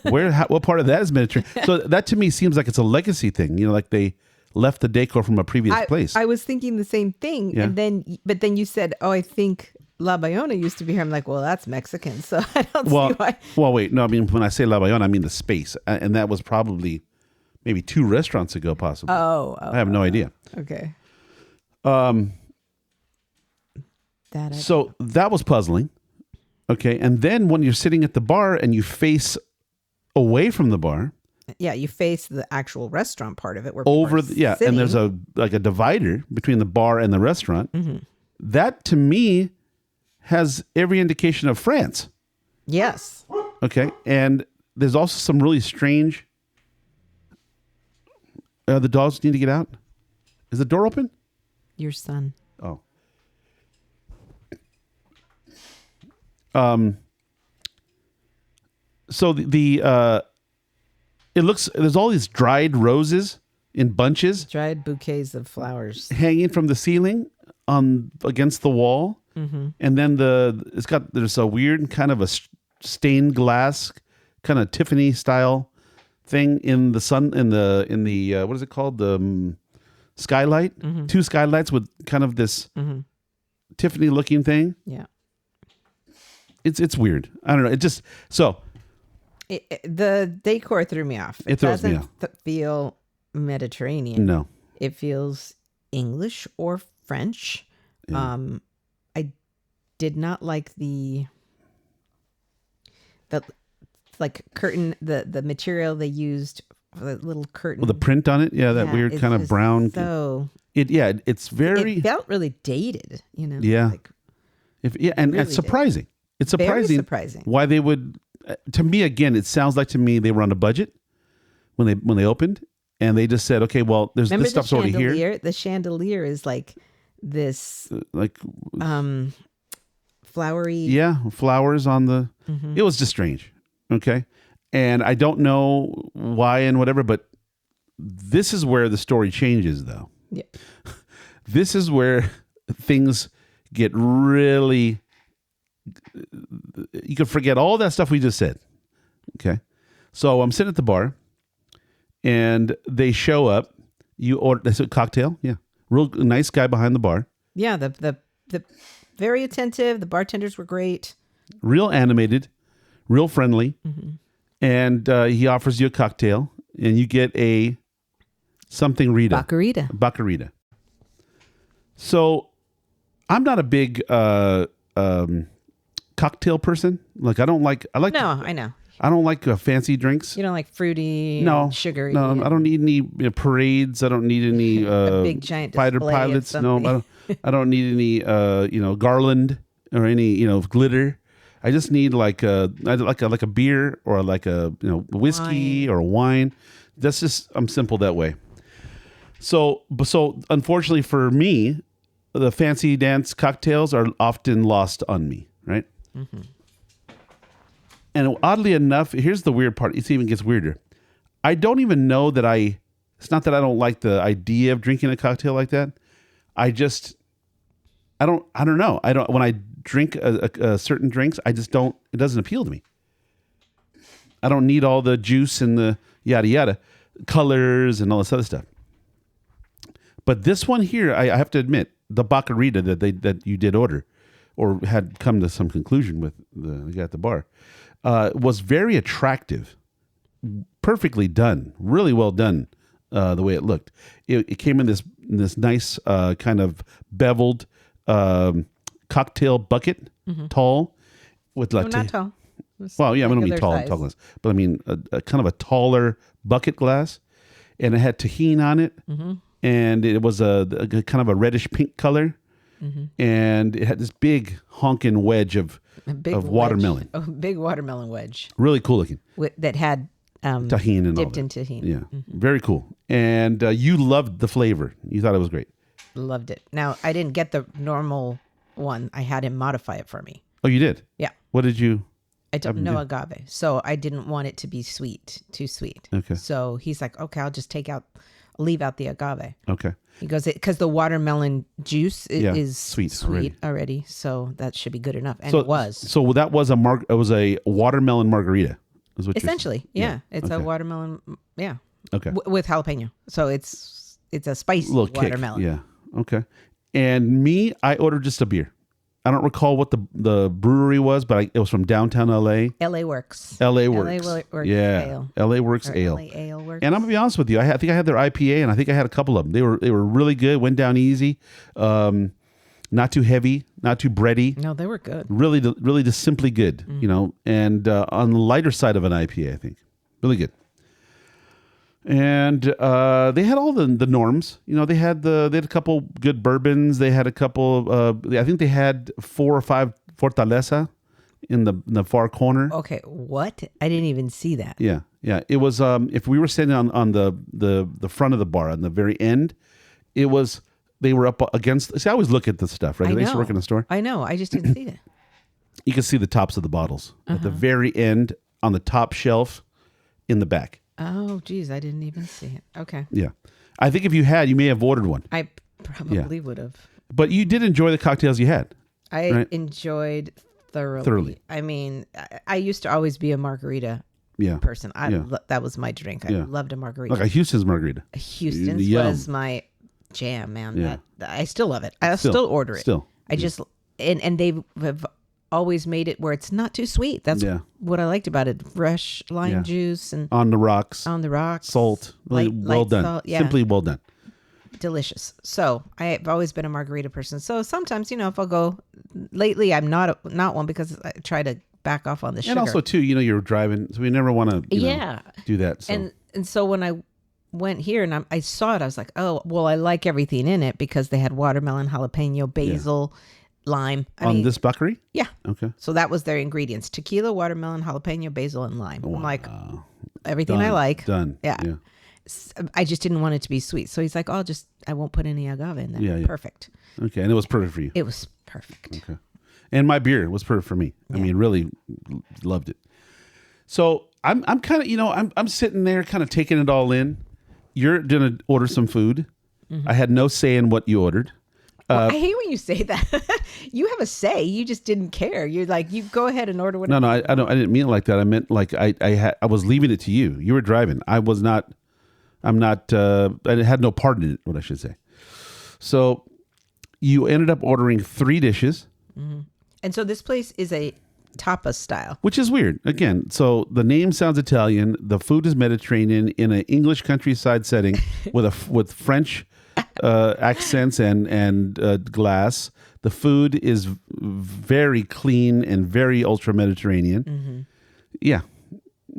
what part of that is Mediterranean? So that to me seems like it's a legacy thing. Like they left the decor from a previous place. I was thinking the same thing. Yeah. But then you said, I think La Bayona used to be here. I'm like, well, that's Mexican. So I don't see why. Well, wait. No, I mean, when I say La Bayona, I mean the space. And that was probably maybe 2 restaurants ago, possibly. I have no idea. Okay. So that was puzzling. Okay. And then when you're sitting at the bar and you face away from the bar. Yeah, you face the actual restaurant part of it. Where And there's a divider between the bar and the restaurant. Mm-hmm. That to me has every indication of France. Yes. Okay. And there's also some really strange. The dogs need to get out. Is the door open? Your son. Oh. So it looks, there's all these dried roses in bunches. Dried bouquets of flowers. Hanging from the ceiling against the wall. Mm-hmm. And then there's a weird kind of a stained glass, kind of Tiffany style thing in the sun, in the what is it called? The skylight. Mm-hmm. 2 skylights with kind of this Tiffany looking thing. Yeah. It's weird. I don't know. It just, so. The decor threw me off. It throws me off. Feel Mediterranean. No. It feels English or French. Yeah. I did not like the like curtain, the material they used for the little curtain. Well, the print on it, that weird kind of brown. So it's very. It felt really dated, Yeah. And it's surprising. It's surprising. Very surprising. Why they would. To me, again, it sounds like to me they were on a budget when they opened, and they just said, "Okay, well, this stuff's already here." The chandelier is like this, flowery. Yeah, flowers on the. Mm-hmm. It was just strange. Okay, and I don't know why and whatever, but this is where the story changes, though. Yeah, this is where things get really. You can forget all that stuff we just said. Okay. So I'm sitting at the bar and they show up. You order, that's a cocktail. Yeah. Real nice guy behind the bar. Yeah. The very attentive. The bartenders were great. Real animated, real friendly. Mm-hmm. And he offers you a cocktail and you get a something Rita. Bacari. So I'm not a big, cocktail person. Like I like I know. I don't like fancy drinks. You don't like fruity, sugary. No, I don't need any parades. I don't need any a big giant fighter pilots. No, I don't need any garland or any glitter. I just need like a beer or like a whiskey or wine. That's just, I'm simple that way. So unfortunately for me, the fancy dance cocktails are often lost on me, right? Mm-hmm. And oddly enough, here's the weird part. It even gets weirder. I don't even know that it's not that I don't like the idea of drinking a cocktail like that. I don't know. When I drink a certain drinks, it doesn't appeal to me. I don't need all the juice and the yada yada colors and all this other stuff. But this one here, I have to admit, the Bacari that you did order, or had come to some conclusion with the guy at the bar, was very attractive, perfectly done, really well done. The way it looked, it came in this nice kind of beveled cocktail bucket, mm-hmm. tall, with latte. Not tall. Well, yeah, I don't mean tall glass, but I mean a kind of a taller bucket glass, and it had tahini on it, mm-hmm. and it was a kind of a reddish pink color. Mm-hmm. And it had this big honking wedge of watermelon. A big watermelon wedge. Really cool looking. That had tahini and dipped all in tahini. Yeah, mm-hmm. Very cool. And you loved the flavor. You thought it was great. Loved it. Now, I didn't get the normal one. I had him modify it for me. Oh, you did? Yeah. What did you? I don't know agave. So I didn't want it to be too sweet. Okay. So he's like, okay, I'll just leave out the agave. Okay. He goes, because the watermelon juice is sweet already, so that should be good enough. And it was. So that was it was a watermelon margarita. Is what essentially, yeah. It's a watermelon, yeah. Okay. With jalapeno. So it's a spicy watermelon. Kick. Yeah. Okay. And I ordered just a beer. I don't recall what the brewery was, but it was from downtown LA. LA Works. LA Works. Yeah. Ale. LA Works Ale. LA Ale Works. And I'm gonna be honest with you. I think I had their IPA, and I think I had a couple of them. They were really good. Went down easy. Not too heavy, not too bready. No, they were good. Really just simply good, and on the lighter side of an IPA, I think. Really good. And they had all the norms. They had a couple good bourbons. They had a couple I think they had 4 or 5 Fortaleza in the far corner. Okay, what? I didn't even see that. Yeah. It was if we were sitting on the front of the bar on the very end, it was they were up against. See, I always look at the stuff, right? I used to work in a store. I know. I just didn't see that. You can see the tops of the bottles at the very end on the top shelf in the back. Oh, geez, I didn't even see it. Okay. Yeah, I think if you may have ordered one. I probably would have. But you did enjoy the cocktails you had. I enjoyed thoroughly. I mean, I used to always be a margarita person. That was my drink. I loved a margarita. Like a Houston's margarita. Houston's was my jam, man. Yeah. I still love it. I still order it. Still. I just and they have always made it where it's not too sweet. That's what I liked about it. Fresh lime juice and on the rocks. Salt. Well done. Salt, simply well done. Delicious. So I've always been a margarita person. So sometimes, if I'll go lately, I'm not one because I try to back off on the sugar. And also too, you're driving, so we never want to do that. So. And so when I went here and I saw it, I was like, oh, well, I like everything in it because they had watermelon, jalapeno, basil, lime. I mean, this Bacari? Yeah. Okay. So that was their ingredients: tequila, watermelon, jalapeno, basil, and lime. Wow. I'm like, everything I like. Done. Yeah. I just didn't want it to be sweet. So he's like, I won't put any agave in there. Yeah. Perfect. Okay. And it was perfect for you. It was perfect. Okay. And my beer was perfect for me. I mean, really loved it. So I'm kind of, I'm sitting there kind of taking it all in. You're going to order some food. Mm-hmm. I had no say in what you ordered. Well, I hate when you say that. You have a say. You just didn't care. You're like, you go ahead and order whatever. No, I didn't mean it like that. I meant like I was leaving it to you. You were driving. I had no part in it, what I should say. So you ended up ordering 3 dishes. Mm-hmm. And so this place is a tapas style. Which is weird. Again, so the name sounds Italian. The food is Mediterranean in an English countryside setting with French accents and glass. The food is very clean and very ultra Mediterranean. Mm-hmm. Yeah.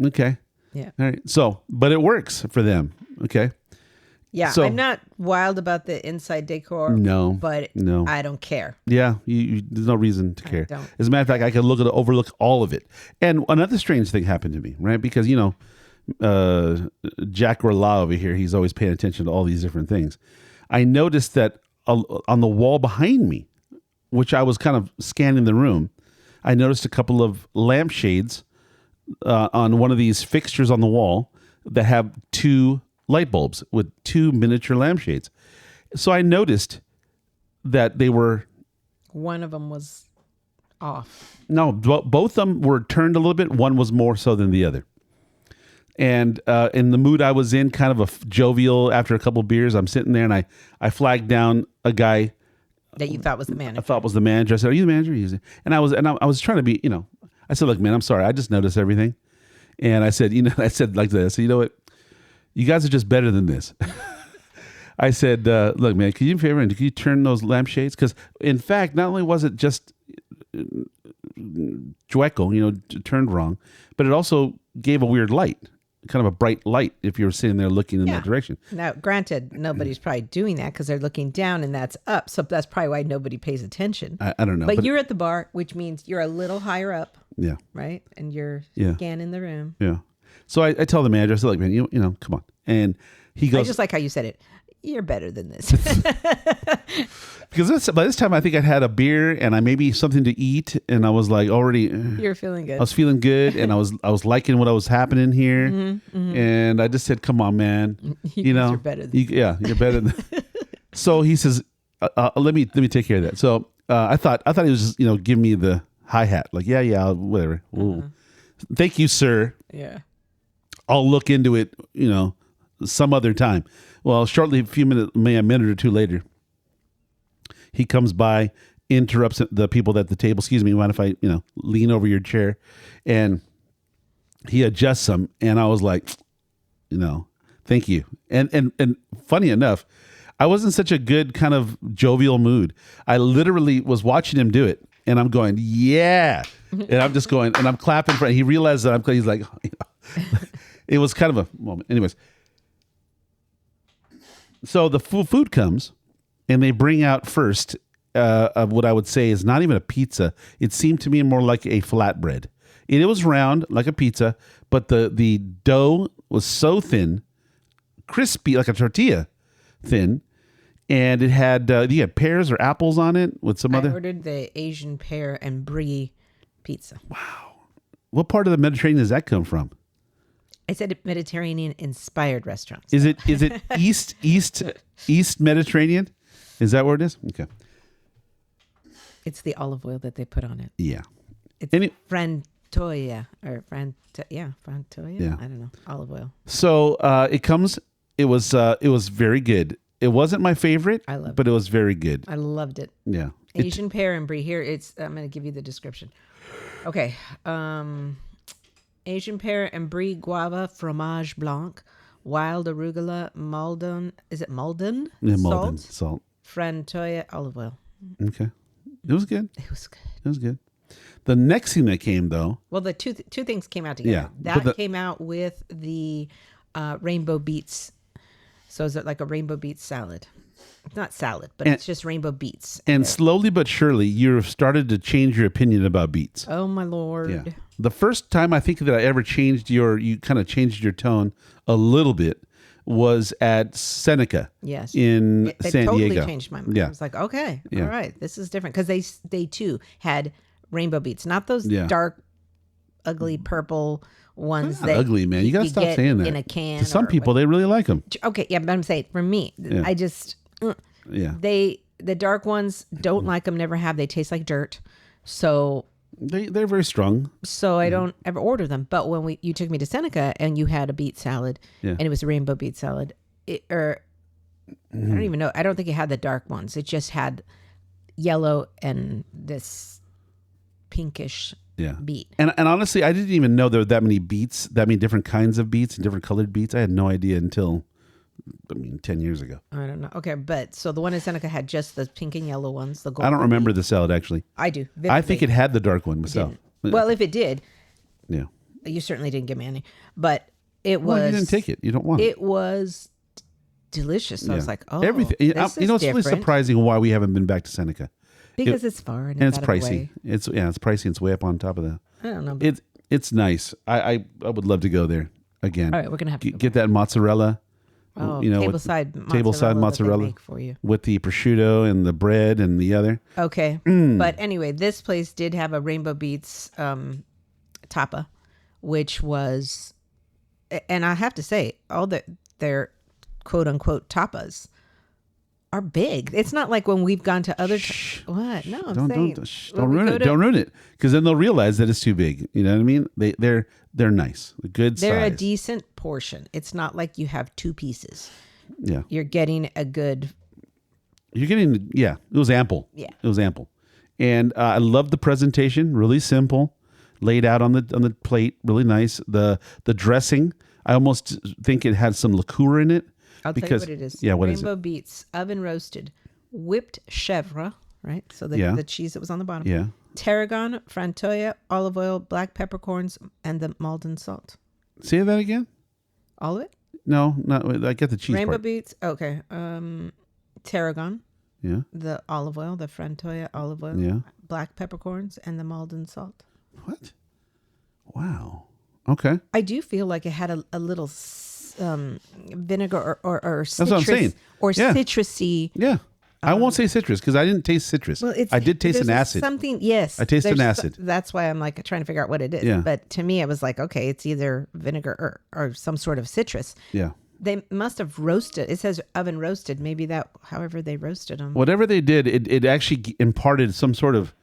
Okay. Yeah. All right. So, but it works for them. Okay. Yeah. So, I'm not wild about the inside decor. No. But I don't care. Yeah. There's no reason to care. As a matter of fact, I could overlook all of it. And another strange thing happened to me, right? Because, Jack Gorla over here, he's always paying attention to all these different things. I noticed that on the wall behind me, which I was kind of scanning the room, I noticed a couple of lampshades on one of these fixtures on the wall that have 2 light bulbs with 2 miniature lampshades. So I noticed that they were... One of them was off. No, both of them were turned a little bit. One was more so than the other. And in the mood I was in, kind of a jovial, after a couple of beers, I'm sitting there and I flagged down a guy that you thought was the manager. I thought was the manager. I said, "Are you the manager?" And I was trying to be, I said, "Look, man, I'm sorry. I just noticed everything." And I said, I said like this. I said, "You know what? You guys are just better than this." I said, "Look, man, can you do me a favor and can you turn those lampshades? Because in fact, not only was it just chueco, turned wrong, but it also gave a weird light." Kind of a bright light if you were sitting there looking in that direction. Now, granted, nobody's probably doing that because they're looking down and that's up. So that's probably why nobody pays attention. I don't know. But you're at the bar, which means you're a little higher up. Yeah. Right? And you're scanning the room. Yeah. So I tell the manager, I said, "Like, man, come on." And he goes... I just like how you said it. You're better than this. Because by this time, I think I'd had a beer and I maybe something to eat, and I was like already. You're feeling good. I was feeling good, and I was liking what was happening here, and I just said, "Come on, man, you're better. You're better than." So he says, "Let me take care of that." So I thought he was just giving me the hi hat, like whatever. Thank you, sir. Yeah, I'll look into it, some other time. Well, shortly, a minute or two later, he comes by, interrupts the people at the table. "Excuse me, mind if I, lean over your chair?" And he adjusts them, and I was like, "Thank you." And funny enough, I was in such a good kind of jovial mood. I literally was watching him do it, and I'm going, yeah, and I'm just going, and I'm clapping for him. He realized that he's like, it was kind of a moment. Anyways, so the food comes, and they bring out first of what I would say is not even a pizza. It seemed to me more like a flatbread. It was round like a pizza, but the dough was so thin, crispy like a tortilla thin, and it had you had pears or apples on it with some other. I ordered the Asian pear and brie pizza. Wow, what part of the Mediterranean does that come from? I said Mediterranean-inspired restaurants. Is it East Mediterranean? Is that where it is? Okay. It's the olive oil that they put on it. Yeah. It's frantoia or frantoia. Yeah. I don't know. Olive oil. So it comes. It was very good. It wasn't my favorite, but it was very good. I loved it. Yeah. Asian pear and brie. Here, I'm going to give you the description. Okay. Asian pear and brie guava fromage blanc, wild arugula, Malden. Is it Malden? Yeah, Malden salt. Frantoia olive oil. Okay. It was good. It was good. It was good. The next thing that came, though. Well, the two things came out together. Yeah, that came out with the rainbow beets. So is it like a rainbow beets salad? It's not salad, but it's just rainbow beets. And slowly but surely, you've started to change your opinion about beets. Oh, my Lord. Yeah. The first time I think that I ever you kind of changed your tone a little bit was at Seneca. Yes. In San totally Diego. Changed my mind. Yeah. I was like, okay, all right, this is different. Because they too had rainbow beets, not those dark, ugly purple ones. That ugly, man. You got to stop saying that. In a can. To some people, they really like them. Okay, yeah, but I'm saying for me, I just, the dark ones, don't like them, never have. They taste like dirt. So they're very strong. So I don't ever order them. But when you took me to Seneca and you had a beet salad, and it was a rainbow beet salad, I don't even know. I don't think it had the dark ones. It just had yellow and this pinkish beet. And honestly, I didn't even know there were that many beets, that many different kinds of beets and different colored beets. I had no idea until 10 years ago. I don't know. Okay, but so the one in Seneca had just the pink and yellow ones. The golden I don't remember the salad, actually. I do. Vividly. I think it had the dark one myself. Well, if it did, yeah, you certainly didn't give me any. But it was. Well, you didn't take it. You don't want it. It was delicious. So I was like, oh, everything. This is it's really surprising why we haven't been back to Seneca. Because it's far and it's pricey. It's pricey. It's way up on top of that. I don't know. It's nice. I would love to go there again. All right, we're gonna have to get that mozzarella. Oh, tableside mozzarella for you with the prosciutto and the bread and the other. Okay, but anyway, this place did have a rainbow beets tapa, which was, and I have to say, all their quote unquote tapas are big. It's not like when we've gone to other. What? No, I'm saying don't ruin it. Don't ruin it, because then they'll realize that it's too big. You know what I mean? They're nice, good size. They're a decent portion. It's not like you have two pieces. Yeah, you're getting a good. You're getting it was ample. Yeah, it was ample, and I love the presentation. Really simple, laid out on the plate. Really nice. The dressing. I almost think it had some liqueur in it. I'll tell you what it is. Yeah, what is it? Rainbow beets, oven roasted, whipped chèvre, right? So the cheese that was on the bottom. Yeah. Tarragon, frantoia, olive oil, black peppercorns, and the Malden salt. Say that again? All of it? No, not. I get the cheese Rainbow part. beets. Okay. Tarragon. Yeah. The olive oil, the frantoia olive oil. Yeah. Black peppercorns and the Malden salt. What? Wow. Okay. I do feel like it had a little vinegar or citrus. That's what I'm saying. Or citrusy. Yeah. I won't say citrus because I didn't taste citrus. Well, I did taste an acid. Something, yes. I tasted an acid. That's why I'm like trying to figure out what it is. Yeah. But to me, it was like, okay, it's either vinegar or some sort of citrus. Yeah. They must have roasted. It says oven roasted. Maybe that, however they roasted them. Whatever they did, it actually imparted some sort of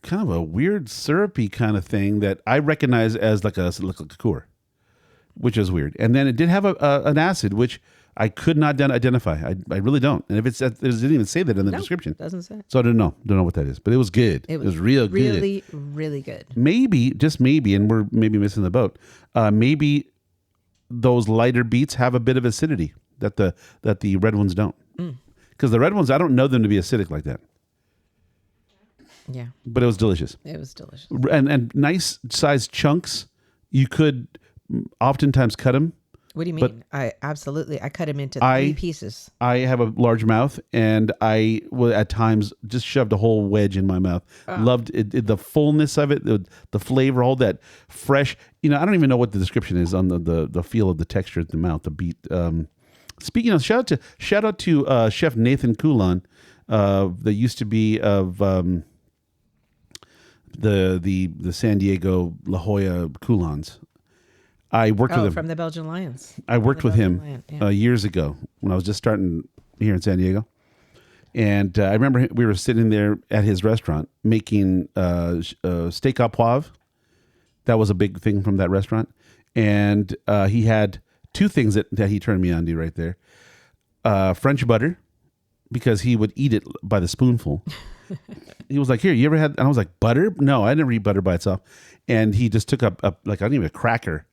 kind of a weird syrupy kind of thing that I recognize as like a liqueur, which is weird. And then it did have an acid, which I could not identify. I really don't. And if it didn't even say that in the description. Doesn't say. So I don't know what that is. But it was good. It was real good. Really, really good. Maybe, just maybe, and we're maybe missing the boat. Maybe those lighter beets have a bit of acidity that the red ones don't. Because the red ones, I don't know them to be acidic like that. Yeah. But it was delicious. It was delicious. And nice sized chunks. You could oftentimes cut them. What do you mean? I cut them into 3 pieces. I have a large mouth, and I will at times just shoved a whole wedge in my mouth. Loved it, the fullness of it, the flavor, all that fresh. I don't even know what the description is on the feel of the texture of the mouth, the beat. Speaking of, shout out to Chef Nathan Coulon, that used to be of the San Diego La Jolla Coulons. I worked with him from the Belgian Lions. I worked with him years ago when I was just starting here in San Diego, and I remember we were sitting there at his restaurant making steak au poivre. That was a big thing from that restaurant, and he had 2 things that he turned me on to right there: French butter, because he would eat it by the spoonful. He was like, "Here, you ever had?" And I was like, "Butter? No, I never eat butter by itself." And he just took up like, I don't even, a cracker.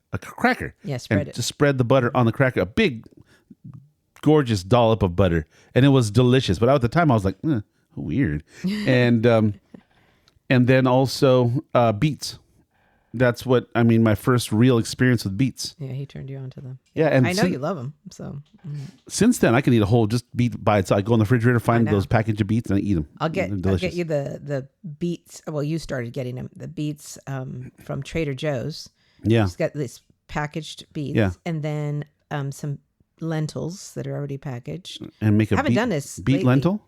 Yeah, spread it. Just spread the butter on the cracker. A big, gorgeous dollop of butter. And it was delicious. But at the time, I was like, weird. And then also beets. That's my first real experience with beets. Yeah, he turned you on to them. Yeah, and I know you love them. So since then, I can eat a whole just beet by itself. I go in the refrigerator, find those package of beets, and I eat them. I'll get you the beets. Well, you started getting them. The beets from Trader Joe's. Yeah, just got this packaged beets, and then some lentils that are already packed. And make a I haven't done this beet lately. lentil.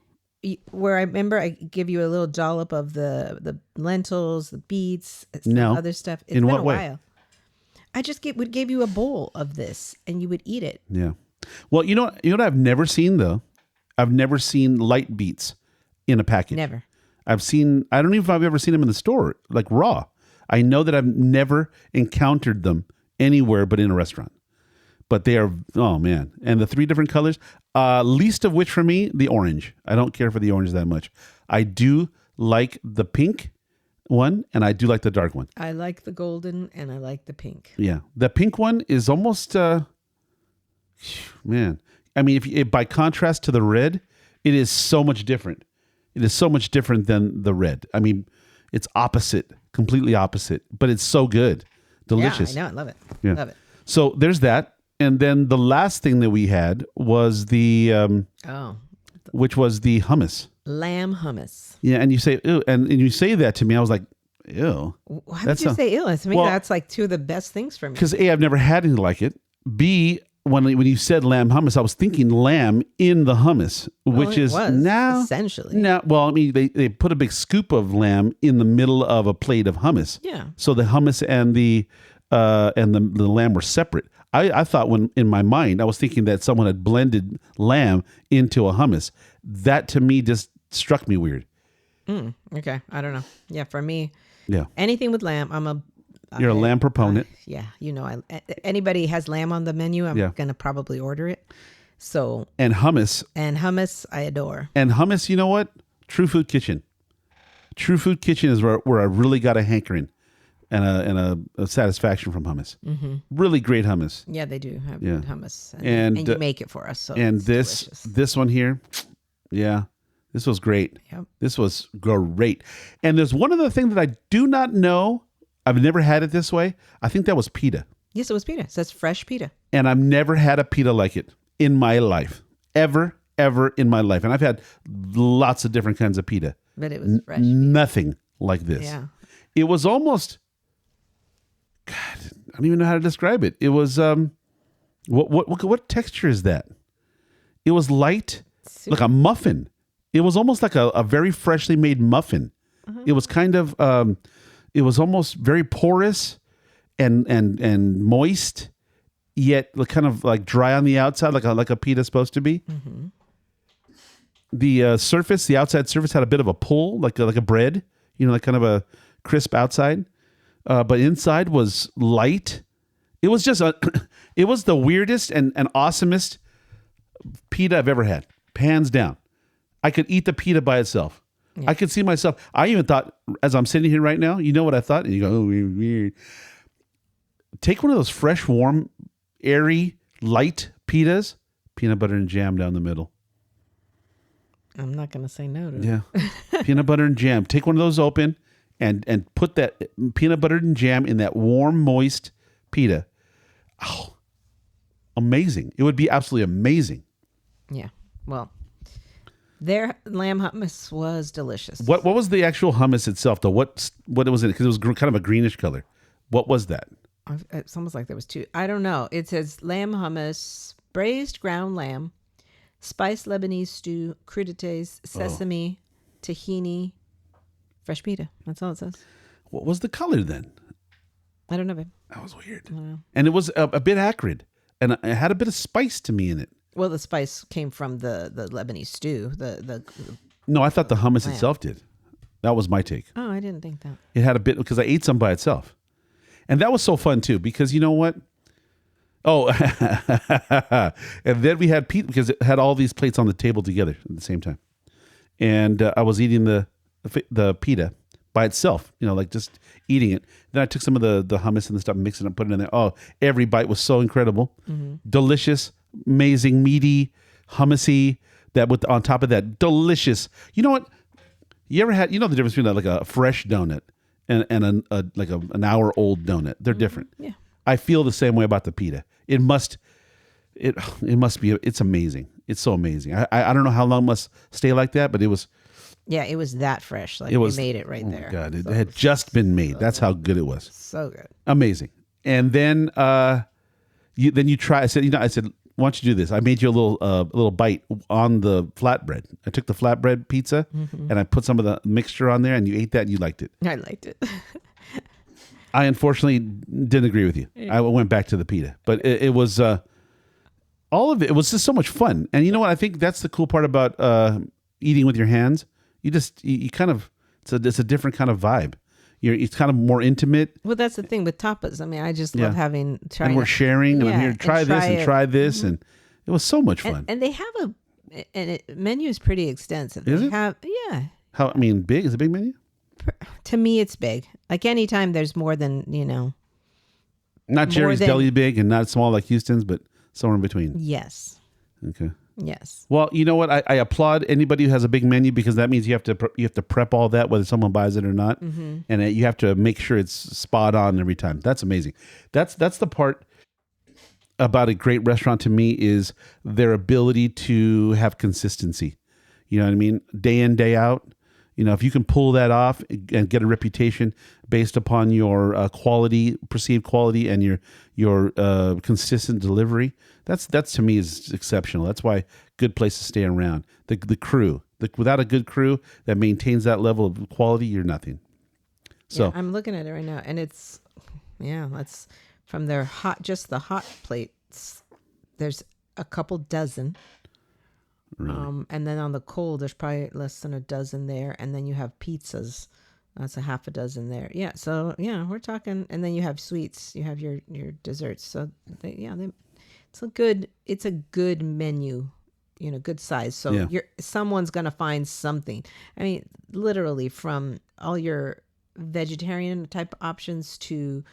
Where I remember I give you a little dollop of the lentils, the beets, other stuff. It's in been what a way? While. I just would give you a bowl of this, and you would eat it. Yeah. Well, you know what I've never seen though. I've never seen light beets in a package. Never. I don't even know if I've ever seen them in the store, like raw. I know that I've never encountered them anywhere but in a restaurant. But they are, oh man. And the 3 different colors, least of which for me, the orange. I don't care for the orange that much. I do like the pink one, and I do like the dark one. I like the golden, and I like the pink. Yeah. The pink one is almost, man. I mean, if by contrast to the red, it is so much different. It is so much different than the red. I mean, it's opposite, completely opposite, but it's so good. Delicious. Yeah, I know. I love it. Yeah. Love it. So there's that. And then the last thing that we had was which was the hummus. Lamb hummus. Yeah, and you say, ew, and you say that to me, I was like, ew. Why would you say ew? To me, that's like 2 of the best things for me. Because A, I've never had anything like it. B, when you said lamb hummus, I was thinking lamb in the hummus, which is now essentially. Now, well, I mean, they put a big scoop of lamb in the middle of a plate of hummus. Yeah. So the hummus and the lamb were separate. I thought in my mind, I was thinking that someone had blended lamb into a hummus. That to me just struck me weird. Okay. I don't know. Yeah. For me, yeah, anything with lamb, you're a lamb proponent. Yeah. Anybody has lamb on the menu, I'm going to probably order it. So. And hummus, I adore. And hummus, you know what? True Food Kitchen. True Food Kitchen is where I really got a hankering. And a satisfaction from hummus. Mm-hmm. Really great hummus. Yeah, they do have good hummus, and you make it for us. So and this one here, yeah, this was great. Yep. This was great. And there's one other thing that I do not know. I've never had it this way. I think that was pita. Yes, it was pita. So it's fresh pita. And I've never had a pita like it in my life, ever in my life. And I've had lots of different kinds of pita, but it was fresh. Nothing like this. Yeah, it was almost. God, I don't even know how to describe it. It was what texture is that? It was light, like a muffin. It was almost like a very freshly made muffin. Uh-huh. It was kind of it was almost very porous and moist, yet kind of like dry on the outside, like a pita is supposed to be. Mm-hmm. The the outside surface had a bit of a pull, like a bread, like kind of a crisp outside. But inside was light. It was just it was the weirdest and awesomest pita I've ever had, hands down. I could eat the pita by itself. Yeah. I could see myself. I even thought, as I'm sitting here right now, you know what I thought? And you go, oh, weird. Take one of those fresh, warm, airy, light pitas, peanut butter and jam down the middle. I'm not going to say no to it. Yeah. Peanut butter and jam. Take one of those open and put that peanut butter and jam in that warm, moist pita. Oh, amazing. It would be absolutely amazing. Yeah. Well, their lamb hummus was delicious. What was the actual hummus itself, though? What was it? Because it was kind of a greenish color. What was that? It's almost like there was two. I don't know. It says lamb hummus, braised ground lamb, spiced Lebanese stew, crudités, sesame, tahini, fresh pita. That's all it says. What was the color then? I don't know, babe. That was weird. And it was a bit acrid. And it had a bit of spice to me in it. Well, the spice came from the Lebanese stew. No, I thought the hummus itself did. That was my take. Oh, I didn't think that. It had a bit, because I ate some by itself. And that was so fun too, because you know what? Oh, and then we had pizza, because it had all these plates on the table together at the same time. And I was eating the pita by itself, like just eating it. Then I took some of the hummus and the stuff, mixed it up, put it in there. Oh, every bite was so incredible. Delicious, amazing, meaty, hummusy, that with on top of that, delicious. You know what? You ever had, the difference between like a fresh donut and an hour old donut? They're different. Yeah. I feel the same way about the pita. It must be, it's amazing. It's so amazing. I don't know how long it must stay like that, but it was. Yeah, it was that fresh. Like we made it right there. Oh my God, it had just been made. That's how good it was. So good. Amazing. And then you try. I said, why don't you do this? I made you a little bite on the flatbread. I took the flatbread pizza and I put some of the mixture on there, and you ate that and you liked it. I liked it. I unfortunately didn't agree with you. I went back to the pita, but it was all of it. It was just so much fun. And you know what? I think that's the cool part about eating with your hands. You kind of, it's a different kind of vibe. It's kind of more intimate. Well, that's the thing with tapas. I mean, I just love having. And we're sharing, and I'm here, try this and try this, and it was so much fun. And they have menu is pretty extensive. Is they it? Yeah. How? I mean, big is a big menu. To me, it's big. Like anytime there's more than Not Jerry's Deli big, and not small like Houston's, but somewhere in between. Yes. Okay. Yes. Well, you know what? I applaud anybody who has a big menu, because that means you have to prep all that, whether someone buys it or not, and you have to make sure it's spot on every time. That's amazing. That's the part about a great restaurant to me, is their ability to have consistency. You know what I mean? Day in, day out. If you can pull that off and get a reputation based upon your perceived quality, and your consistent delivery, that's to me is exceptional. That's why good places stay around. The crew, without a good crew that maintains that level of quality, you're nothing. So yeah, I'm looking at it right now, and it's from their just the hot plates. There's a couple dozen. Really? And then on the cold, there's probably less than a dozen there. And then you have pizzas. That's a half a dozen there. Yeah. So yeah, we're talking. And then you have sweets. You have your desserts. So it's a good menu. Good size. So someone's gonna find something. I mean, literally from all your vegetarian type options to,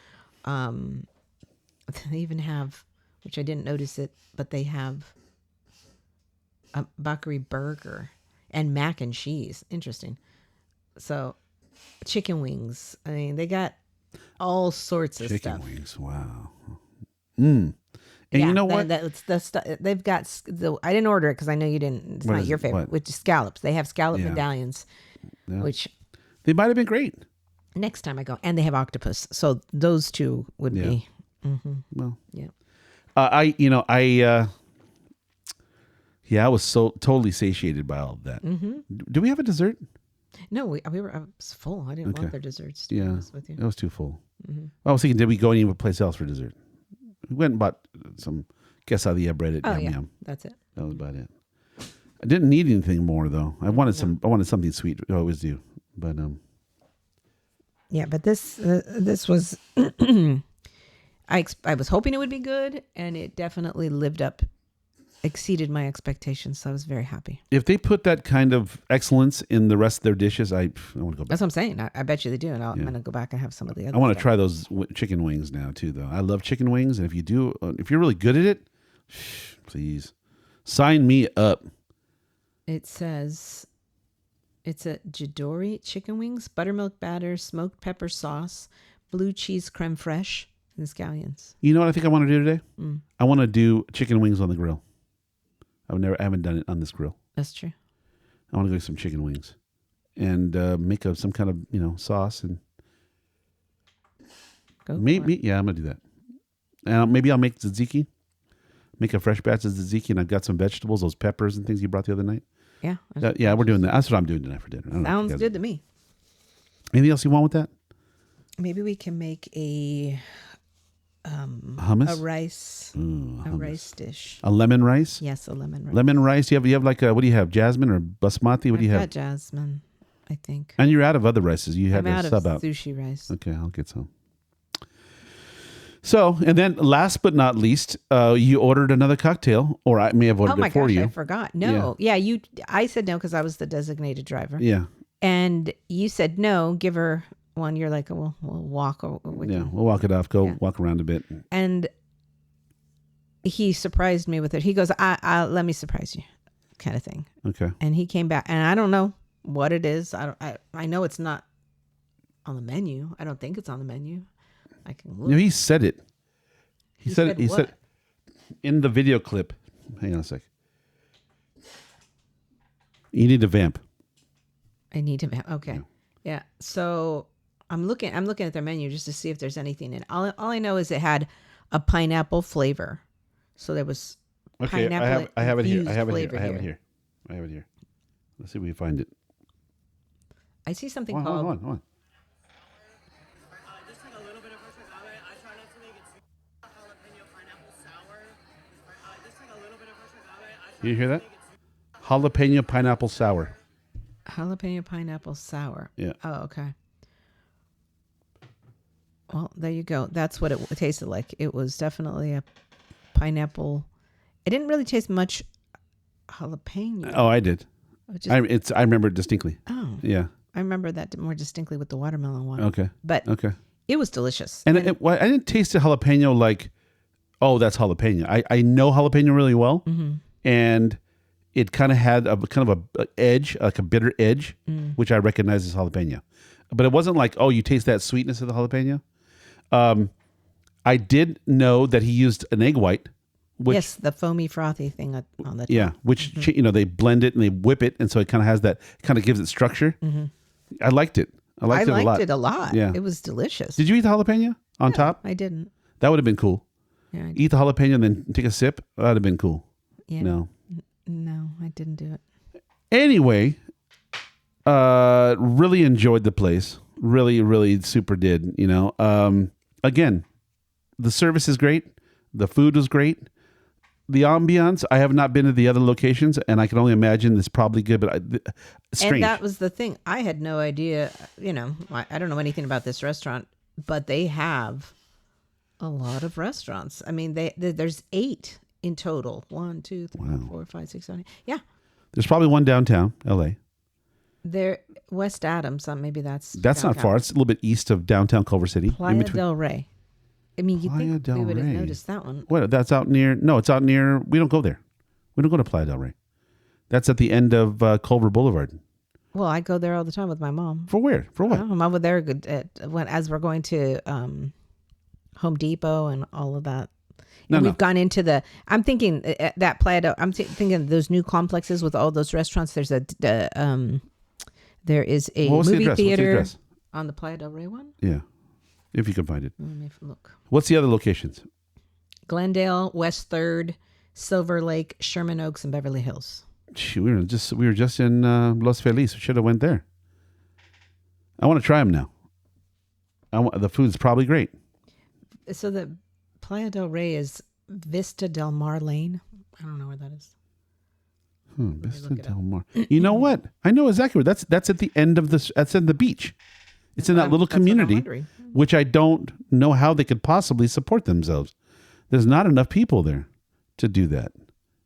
they even have, which I didn't notice it, but they have a Bacari burger and mac and cheese. Interesting. So chicken wings. I mean, they got all sorts of stuff. Chicken wings. Wow. And you know what? That's the stuff they've got. I didn't order it because I know you didn't. It's not your favorite. Which is scallops. They have scallop medallions, which they might have been great next time I go. And they have octopus. So those two would be. Well, yeah. I was so totally satiated by all of that. Do we have a dessert? No, I was full. I didn't want their desserts. To be honest with you. It was too full. I was thinking, did we go any place else for dessert? We went and bought some quesadilla bread at Yum Yum. That's it. That was about it. I didn't need anything more though. I wanted something sweet. I always do, but yeah. But this was. I was hoping it would be good, and it definitely exceeded my expectations, so I was very happy. If they put that kind of excellence in the rest of their dishes, I want to go back. That's what I'm saying. I bet you they do, and I'm going to go back and have some of the other. I want to try those chicken wings now too, though. I love chicken wings, and if you're really good at it, please Sign me up. It says it's a Jidori chicken wings, buttermilk batter, smoked pepper sauce, blue cheese creme fraiche, and scallions. You know what I think I want to do today? I want to do chicken wings on the grill. I haven't done it on this grill. That's true. I want to go get some chicken wings and make some kind of sauce and maybe I'm gonna do that. And maybe I'll make tzatziki. Make a fresh batch of tzatziki, and I've got some vegetables, those peppers and things you brought the other night. Yeah. Yeah, we're doing that. That's what I'm doing tonight for dinner. Sounds good to me. Anything else you want with that? Maybe we can make a hummus, a rice dish. A lemon rice. Yes, a lemon rice. Lemon rice. You have like what do you have? Jasmine or basmati? What do you have? I've got jasmine, I think. And you're out of other rices. You had I'm to out sub of out. Sushi rice. Okay, I'll get some. So, and then last but not least, you ordered another cocktail, or I may have ordered it for you. I forgot. No. Yeah, I said no because I was the designated driver. Yeah. And you said no, give her one. You're like, we'll walk. We'll walk it off. Walk around a bit. And he surprised me with it. He goes, I let me surprise you, kind of thing. Okay. And he came back, and I don't know what it is. I know it's not on the menu. I don't think it's on the menu. I can look. No, he said it. He said it. He what? said in the video clip. Hang on a sec. You need to vamp. I need to vamp. Okay. Yeah. So I'm looking at their menu just to see if there's anything in it. All I know is it had a pineapple flavor. So there was pineapple. I have it here. I have it here. Let's see if we can find it. I see something called. Hold on. You hear that? Jalapeno pineapple sour. Jalapeno pineapple sour. Yeah. Oh, okay. Well, there you go. That's what it tasted like. It was definitely a pineapple. It didn't really taste much jalapeno. Oh, I did. I remember it distinctly. Oh. Yeah. I remember that more distinctly with the watermelon one. Okay. But it was delicious. And I didn't taste the jalapeno like, oh, that's jalapeno. I know jalapeno really well. Mm-hmm. And it kind of had a edge, like a bitter edge, which I recognize as jalapeno. But it wasn't like, oh, you taste that sweetness of the jalapeno. I did know that he used an egg white. Yes, the foamy, frothy thing on the top. Yeah, which, they blend it and they whip it. And so it kind of has that, kind of gives it structure. Mm-hmm. I liked it. I liked it a lot. Yeah. It was delicious. Did you eat the jalapeno on top? I didn't. That would have been cool. Yeah, eat the jalapeno and then take a sip. That would have been cool. Yeah. No, I didn't do it. Anyway, really enjoyed the place. Really, really super did. Again, the service is great. The food was great. The ambiance, I have not been to the other locations, and I can only imagine it's probably good, but strange. And that was the thing. I had no idea, I don't know anything about this restaurant, but they have a lot of restaurants. I mean, there's 8 in total. 1, 2, 3, 4, 5, 6, 7, 8. Yeah. There's probably one downtown LA. There, West Adams. Maybe that's downtown. Not far. It's a little bit east of downtown Culver City. Playa del Rey. I mean, you think we would have noticed that one. What? That's out near. No, it's out near. We don't go there. We don't go to Playa del Rey. That's at the end of Culver Boulevard. Well, I go there all the time with my mom. For where? For what? I'm over there as we're going to Home Depot and all of that. We've gone into I'm thinking that Playa del. I'm thinking those new complexes with all those restaurants. There is a movie theater on the Playa del Rey one. Yeah, if you can find it. Let me look. What's the other locations? Glendale, West 3rd, Silver Lake, Sherman Oaks, and Beverly Hills. We were just in Los Feliz. We should have went there. I want to try them now. The food's probably great. So the Playa del Rey is Vista del Mar Lane. I don't know where that is. Vista del Mar. You know what? I know exactly where. That's at the end of this. That's in the beach. It's in that little community, which I don't know how they could possibly support themselves. There's not enough people there to do that.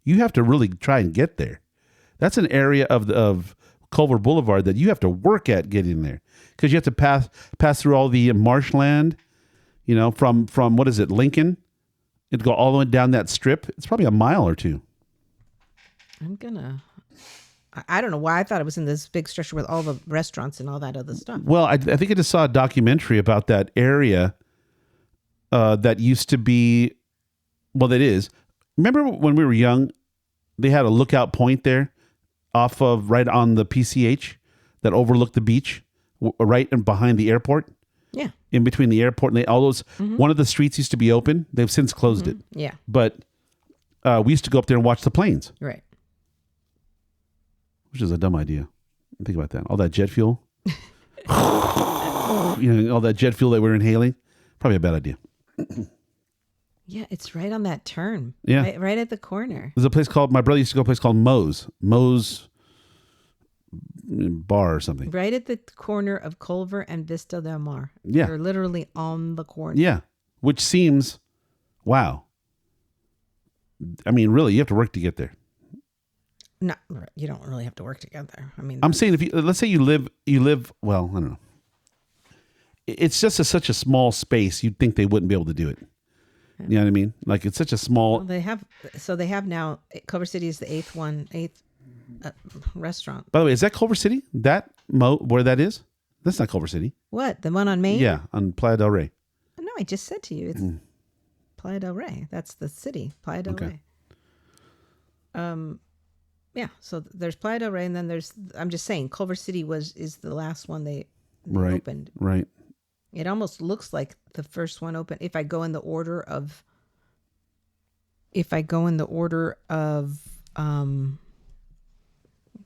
You have to really try and get there. That's an area of Culver Boulevard that you have to work at getting there, because you have to pass through all the marshland. From what is it, Lincoln? It'd go all the way down that strip. It's probably a mile or two. I don't know why I thought it was in this big structure with all the restaurants and all that other stuff. Well, I think I just saw a documentary about that area that used to be, well, that is. Remember when we were young, they had a lookout point there off of right on the PCH that overlooked the beach, right and behind the airport? Yeah. In between the airport and all those, one of the streets used to be open. They've since closed it. Yeah. But we used to go up there and watch the planes. Right. Which is a dumb idea. Think about that. All that jet fuel. All that jet fuel that we're inhaling. Probably a bad idea. Yeah, it's right on that turn. Yeah. Right at the corner. There's a place called, my brother used to go to a place called Moe's Bar or something. Right at the corner of Culver and Vista del Mar. Yeah. They're literally on the corner. Yeah. Which seems, wow. I mean, really, you have to work to get there. No, you don't really have to work together. I mean, I'm saying if you, let's say you live, well, I don't know. It's just such a small space. You'd think they wouldn't be able to do it. Yeah. You know what I mean? Like it's such a small. Well, they have now, Culver City is the eighth restaurant. By the way, is that Culver City? Where that is? That's not Culver City. What? The one on Main? Yeah, on Playa del Rey. No, I just said to you, it's Playa del Rey. That's the city, Playa del Rey. Yeah, so there's Playa del Rey, and then I'm just saying, Culver City is the last one they opened. Right. It almost looks like the first one opened. If I go in the order of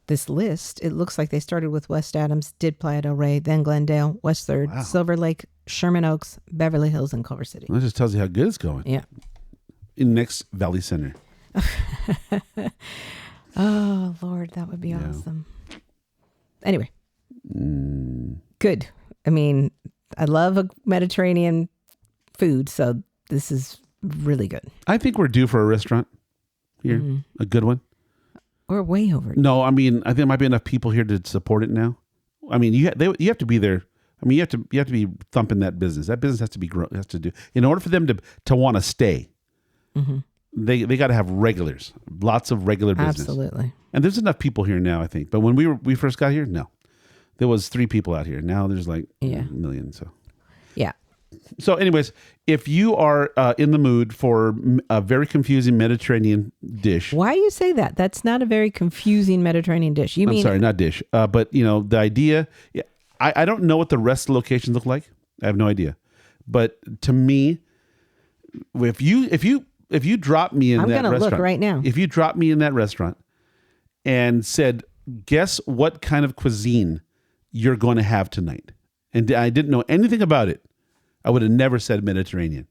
this list, it looks like they started with West Adams, did Playa del Rey, then Glendale, West 3rd, Silver Lake, Sherman Oaks, Beverly Hills, and Culver City. That just tells you how good it's going. Yeah. In next Valley Center. Oh, Lord, that would be awesome. Anyway. Good. I mean, I love a Mediterranean food, so this is really good. I think we're due for a restaurant here, a good one. We're way over. No, I mean, I think there might be enough people here to support it now. I mean, you have to be there. I mean, you have to be thumping that business. That business has to be has to do in order for them to want to stay. Mm-hmm. They got to have regulars, lots of regular business. Absolutely. And there's enough people here now, I think. But when we first got here, no, there was 3 people out here. Now there's like a million. So yeah. So, anyways, if you are in the mood for a very confusing Mediterranean dish, why you say that? That's not a very confusing Mediterranean dish. I'm sorry, not dish, but the idea. Yeah, I don't know what the rest of the locations look like. I have no idea. But to me, if you drop me in that restaurant, I'm gonna look right now. If you drop me in that restaurant and said, "Guess what kind of cuisine you're going to have tonight," and I didn't know anything about it, I would have never said Mediterranean.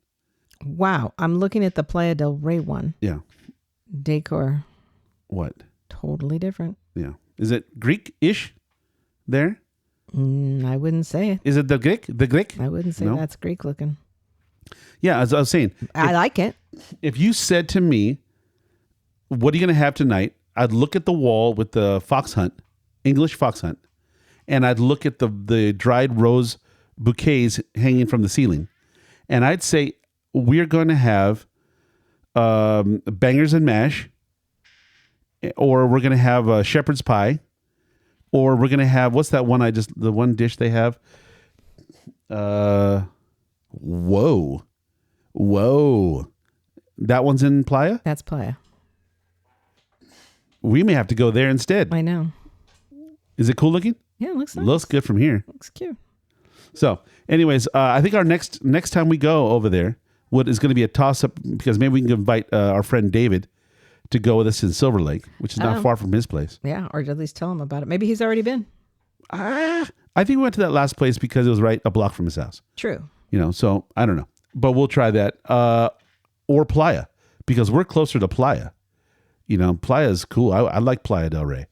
Wow. I'm looking at the Playa del Rey one. Yeah. Decor. What? Totally different. Yeah. Is it Greek-ish there? I wouldn't say it. Is it the Greek? The Greek? I wouldn't say that's Greek looking. Yeah, as I was saying. I like it. If you said to me, what are you going to have tonight? I'd look at the wall with the fox hunt, English fox hunt, and I'd look at the dried rose bouquets hanging from the ceiling, and I'd say we're going to have bangers and mash, or we're going to have shepherd's pie, or we're going to have what's that one the one dish they have? Whoa, that one's in Playa. That's Playa. We may have to go there instead. I know. Is it cool looking? Yeah, it looks nice. Looks good from here. Looks cute. So, anyways, I think our next time we go over there, what is going to be a toss up, because maybe we can invite our friend David to go with us in Silver Lake, which is not far from his place. Yeah, or at least tell him about it. Maybe he's already been. I think we went to that last place because it was right a block from his house. True. So I don't know, but we'll try that. Or Playa, because we're closer to Playa. Playa is cool. I like Playa del Rey.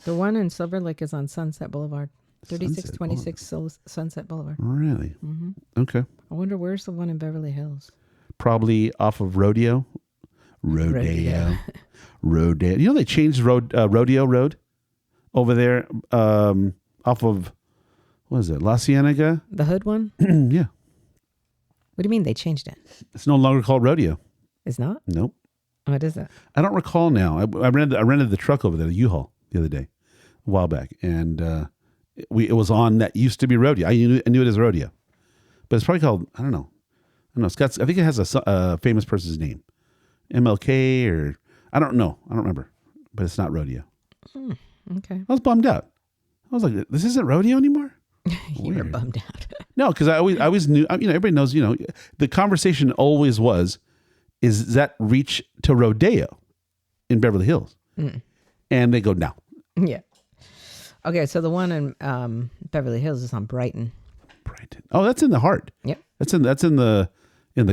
The one in Silver Lake is on Sunset Boulevard. 3626 Sunset Boulevard. Really? Mm-hmm. Okay. I wonder where's the one in Beverly Hills? Probably off of Rodeo. Rodeo. They changed Rodeo Road over there off of, what is it, La Cienega? The hood one? Yeah. What do you mean they changed it? It's no longer called Rodeo. It's not? Nope. What is it? I don't recall now. I rented the truck over there, the U-Haul, the other day, a while back, and it was on that used to be rodeo. I knew it as rodeo, but it's probably called, I don't know. It's got, I think it has a famous person's name, MLK, or I don't know. I don't remember, but it's not rodeo. Okay. I was bummed out. I was like, this isn't rodeo anymore? You were bummed out. No, because I always knew, everybody knows, the conversation always was, is that reach to rodeo in Beverly Hills? And they go, no. Yeah. Okay, so the one in Beverly Hills is on Brighton. Oh, that's in the heart. Yep. That's in the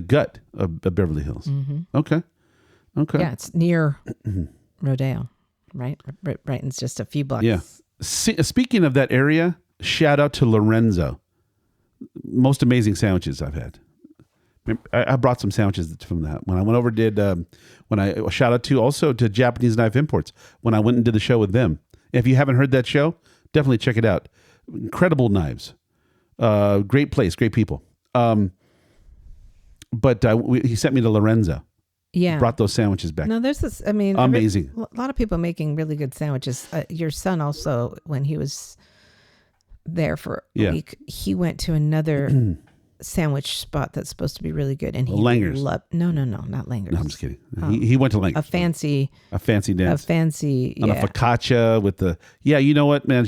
gut of Beverly Hills. Mm-hmm. Okay. Yeah, it's near Rodeo, right? Brighton's just a few blocks. Yeah. Speaking of that area, shout out to Lorenzo. Most amazing sandwiches I've had. I brought some sandwiches from that when I went over. Shout out to Japanese Knife Imports when I went and did the show with them. If you haven't heard that show, definitely check it out. Incredible knives, great place, great people. But he sent me to Lorenzo. Yeah, brought those sandwiches back. No, there's this. I mean, amazing. A lot of people making really good sandwiches. Your son also, when he was there for a week, he went to another sandwich spot that's supposed to be really good, and he Langer's. No, not Langer's. No, I'm just kidding. He went to Langer's. A fancy dance. On a focaccia with the. Yeah, you know what, man?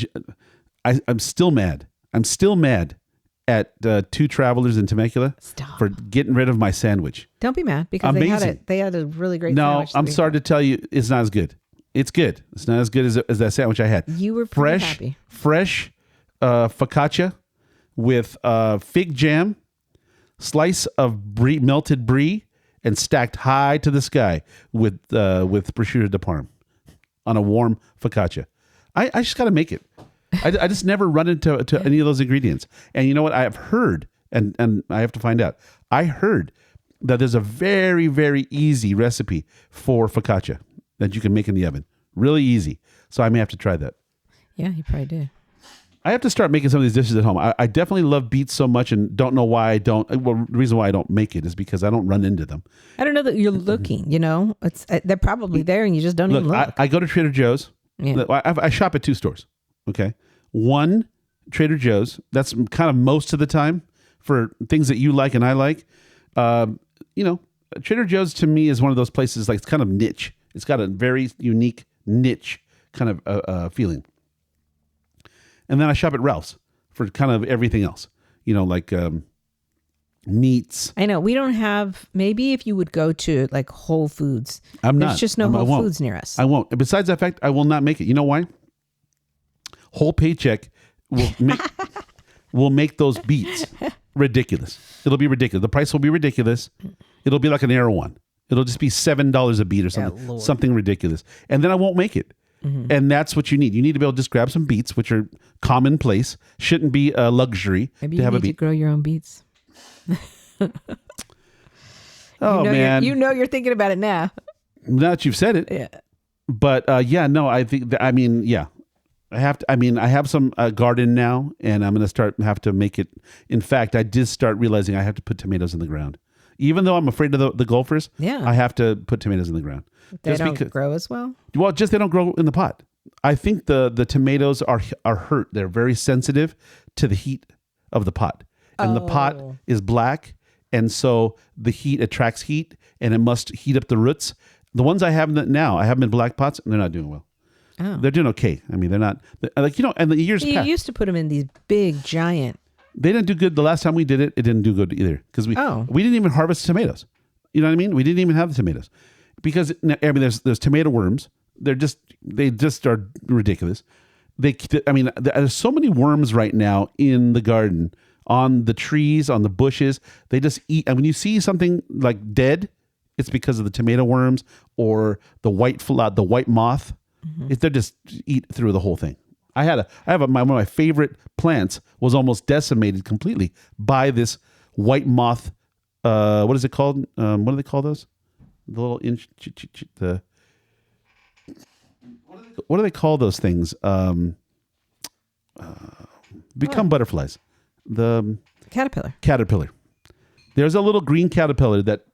I'm still mad. At Two Travelers in Temecula for getting rid of my sandwich. Don't be mad because they had a really great sandwich. No, I'm sorry to tell you, it's not as good. It's good. It's not as good as that sandwich I had. You were pretty happy. Fresh focaccia with fig jam, slice of melted brie, and stacked high to the sky with prosciutto di Parma on a warm focaccia. I just got to make it. I just never run into any of those ingredients. And you know what? I have heard, and I have to find out. I heard that there's a very, very easy recipe for focaccia that you can make in the oven. Really easy. So I may have to try that. Yeah, you probably do. I have to start making some of these dishes at home. I definitely love beets so much and don't know why I don't. Well, the reason why I don't make it is because I don't run into them. I don't know that you're looking, It's they're probably there and you just don't even look. I go to Trader Joe's. Yeah. I shop at two stores. Okay. One, Trader Joe's. That's kind of most of the time for things that you like and I like. Trader Joe's to me is one of those places, like, it's kind of niche. It's got a very unique niche kind of feeling. And then I shop at Ralph's for kind of everything else, like meats. I know we don't have, maybe if you would go to like Whole Foods, there's just no Whole Foods near us. I won't. Besides that fact, I will not make it. You know why? Whole paycheck will make those beets ridiculous. It'll be ridiculous. The price will be ridiculous. It'll be like an Erewhon. It'll just be $7 a beet or something, something ridiculous. And then I won't make it. Mm-hmm. And that's what you need. You need to be able to just grab some beets, which are commonplace. Shouldn't be a luxury Maybe to have you a beet. To grow your own beets. Man. You're thinking about it now. Now that you've said it. Yeah. But I think I have to. I have some garden now, and I'm going to have to make it. In fact, I did start realizing I have to put tomatoes in the ground, even though I'm afraid of the golfers. Yeah, I have to put tomatoes in the ground. They don't grow as well. Well, just they don't grow in the pot. I think the tomatoes are hurt. They're very sensitive to the heat of the pot, and the pot is black, and so the heat attracts heat, and it must heat up the roots. The ones I have now, I have them in black pots, and they're not doing well. Oh. They're doing okay. They're not and the years past. You used to put them in these big giant. They didn't do good. The last time we did it, it didn't do good either because we didn't even harvest tomatoes. You know what I mean? We didn't even have the tomatoes because there's tomato worms. They just are ridiculous. There's so many worms right now in the garden, on the trees, on the bushes. They just eat. And when you see something like dead, it's because of the tomato worms or the white moth. Mm-hmm. They just eat through the whole thing. One of my favorite plants was almost decimated completely by this white moth. What is it called? What do they call those? The little what do they call those things? Become butterflies. The caterpillar. There's a little green caterpillar that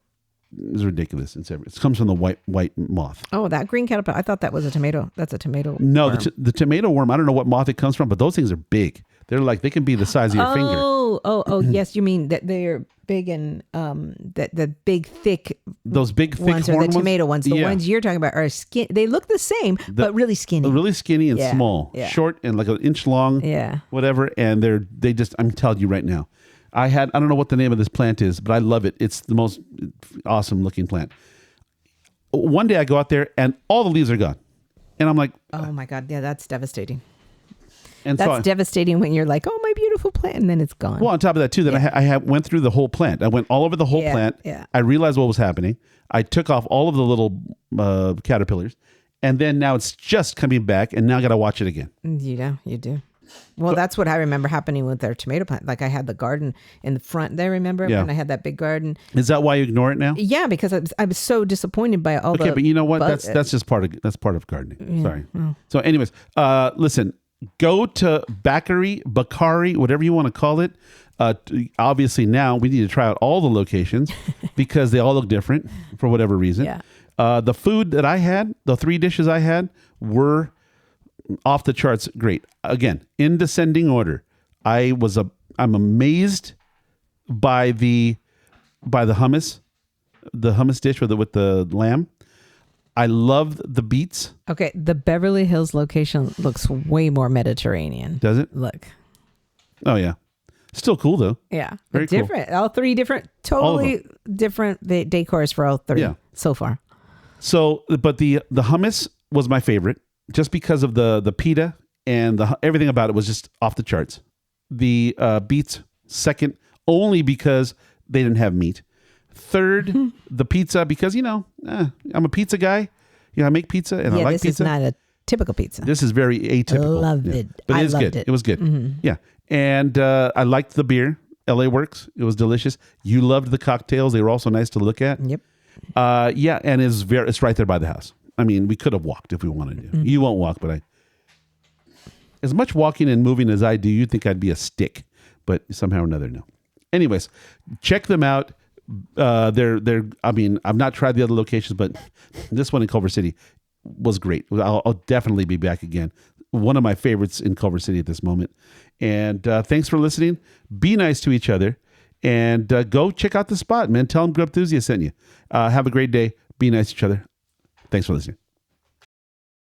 is ridiculous. It comes from the white moth. Oh, that green caterpillar. I thought that was a tomato. That's a tomato. No, worm. the tomato worm. I don't know what moth it comes from, but those things are big. They can be the size of your finger. Oh, yes. You mean that they're big and the big thick. Those big thick ones are the tomato ones. The ones you're talking about are skin. They look the same, but really skinny. Really skinny and small, short and like an inch long. Yeah, whatever. And they just. I'm telling you right now. I don't know what the name of this plant is, but I love it. It's the most awesome looking plant. One day I go out there and all the leaves are gone. And I'm like, oh my God. Yeah, that's devastating. And that's devastating when you're like, oh, my beautiful plant, and then it's gone. Well, on top of that too, then I went through the whole plant. I went all over the whole plant. Yeah. I realized what was happening. I took off all of the little caterpillars, and then now it's just coming back, and now I got to watch it again. You do. Well, that's what I remember happening with our tomato plant. Like I had the garden in the front there, remember? Yeah. When I had that big garden. Is that why you ignore it now? Yeah, because I was so disappointed by all the... Okay, but you know what? That's just part of gardening. Yeah. Sorry. Oh. So anyways, listen, go to Bacari, whatever you want to call it. Obviously now we need to try out all the locations because they all look different for whatever reason. Yeah. The food that I had, the 3 dishes I had were off the charts great. Again, in descending order. I'm amazed by the hummus dish with the lamb. I love the beets. Okay, the Beverly Hills location looks way more Mediterranean. Does it? Look. Oh yeah. Still cool though. Yeah. Very different. Cool. All 3 different, totally different decors for all 3 so far. So, but the hummus was my favorite. Just because of the pita and everything about it was just off the charts. The beets, second, only because they didn't have meat. Third, the pizza, because, I'm a pizza guy. I make pizza and I like pizza. This is not a typical pizza. This is very atypical. Love it. But it is good. It was good. Mm-hmm. Yeah. And I liked the beer. LA Works. It was delicious. You loved the cocktails. They were also nice to look at. Yep. And it's right there by the house. I mean, we could have walked if we wanted to. Mm-hmm. You won't walk, but as much walking and moving as I do, you'd think I'd be a stick, but somehow or another, no. Anyways, check them out. I've not tried the other locations, but this one in Culver City was great. I'll definitely be back again. One of my favorites in Culver City at this moment. And thanks for listening. Be nice to each other and go check out the spot, man. Tell them Grub Enthusiast sent you. Have a great day. Be nice to each other. Thanks for listening.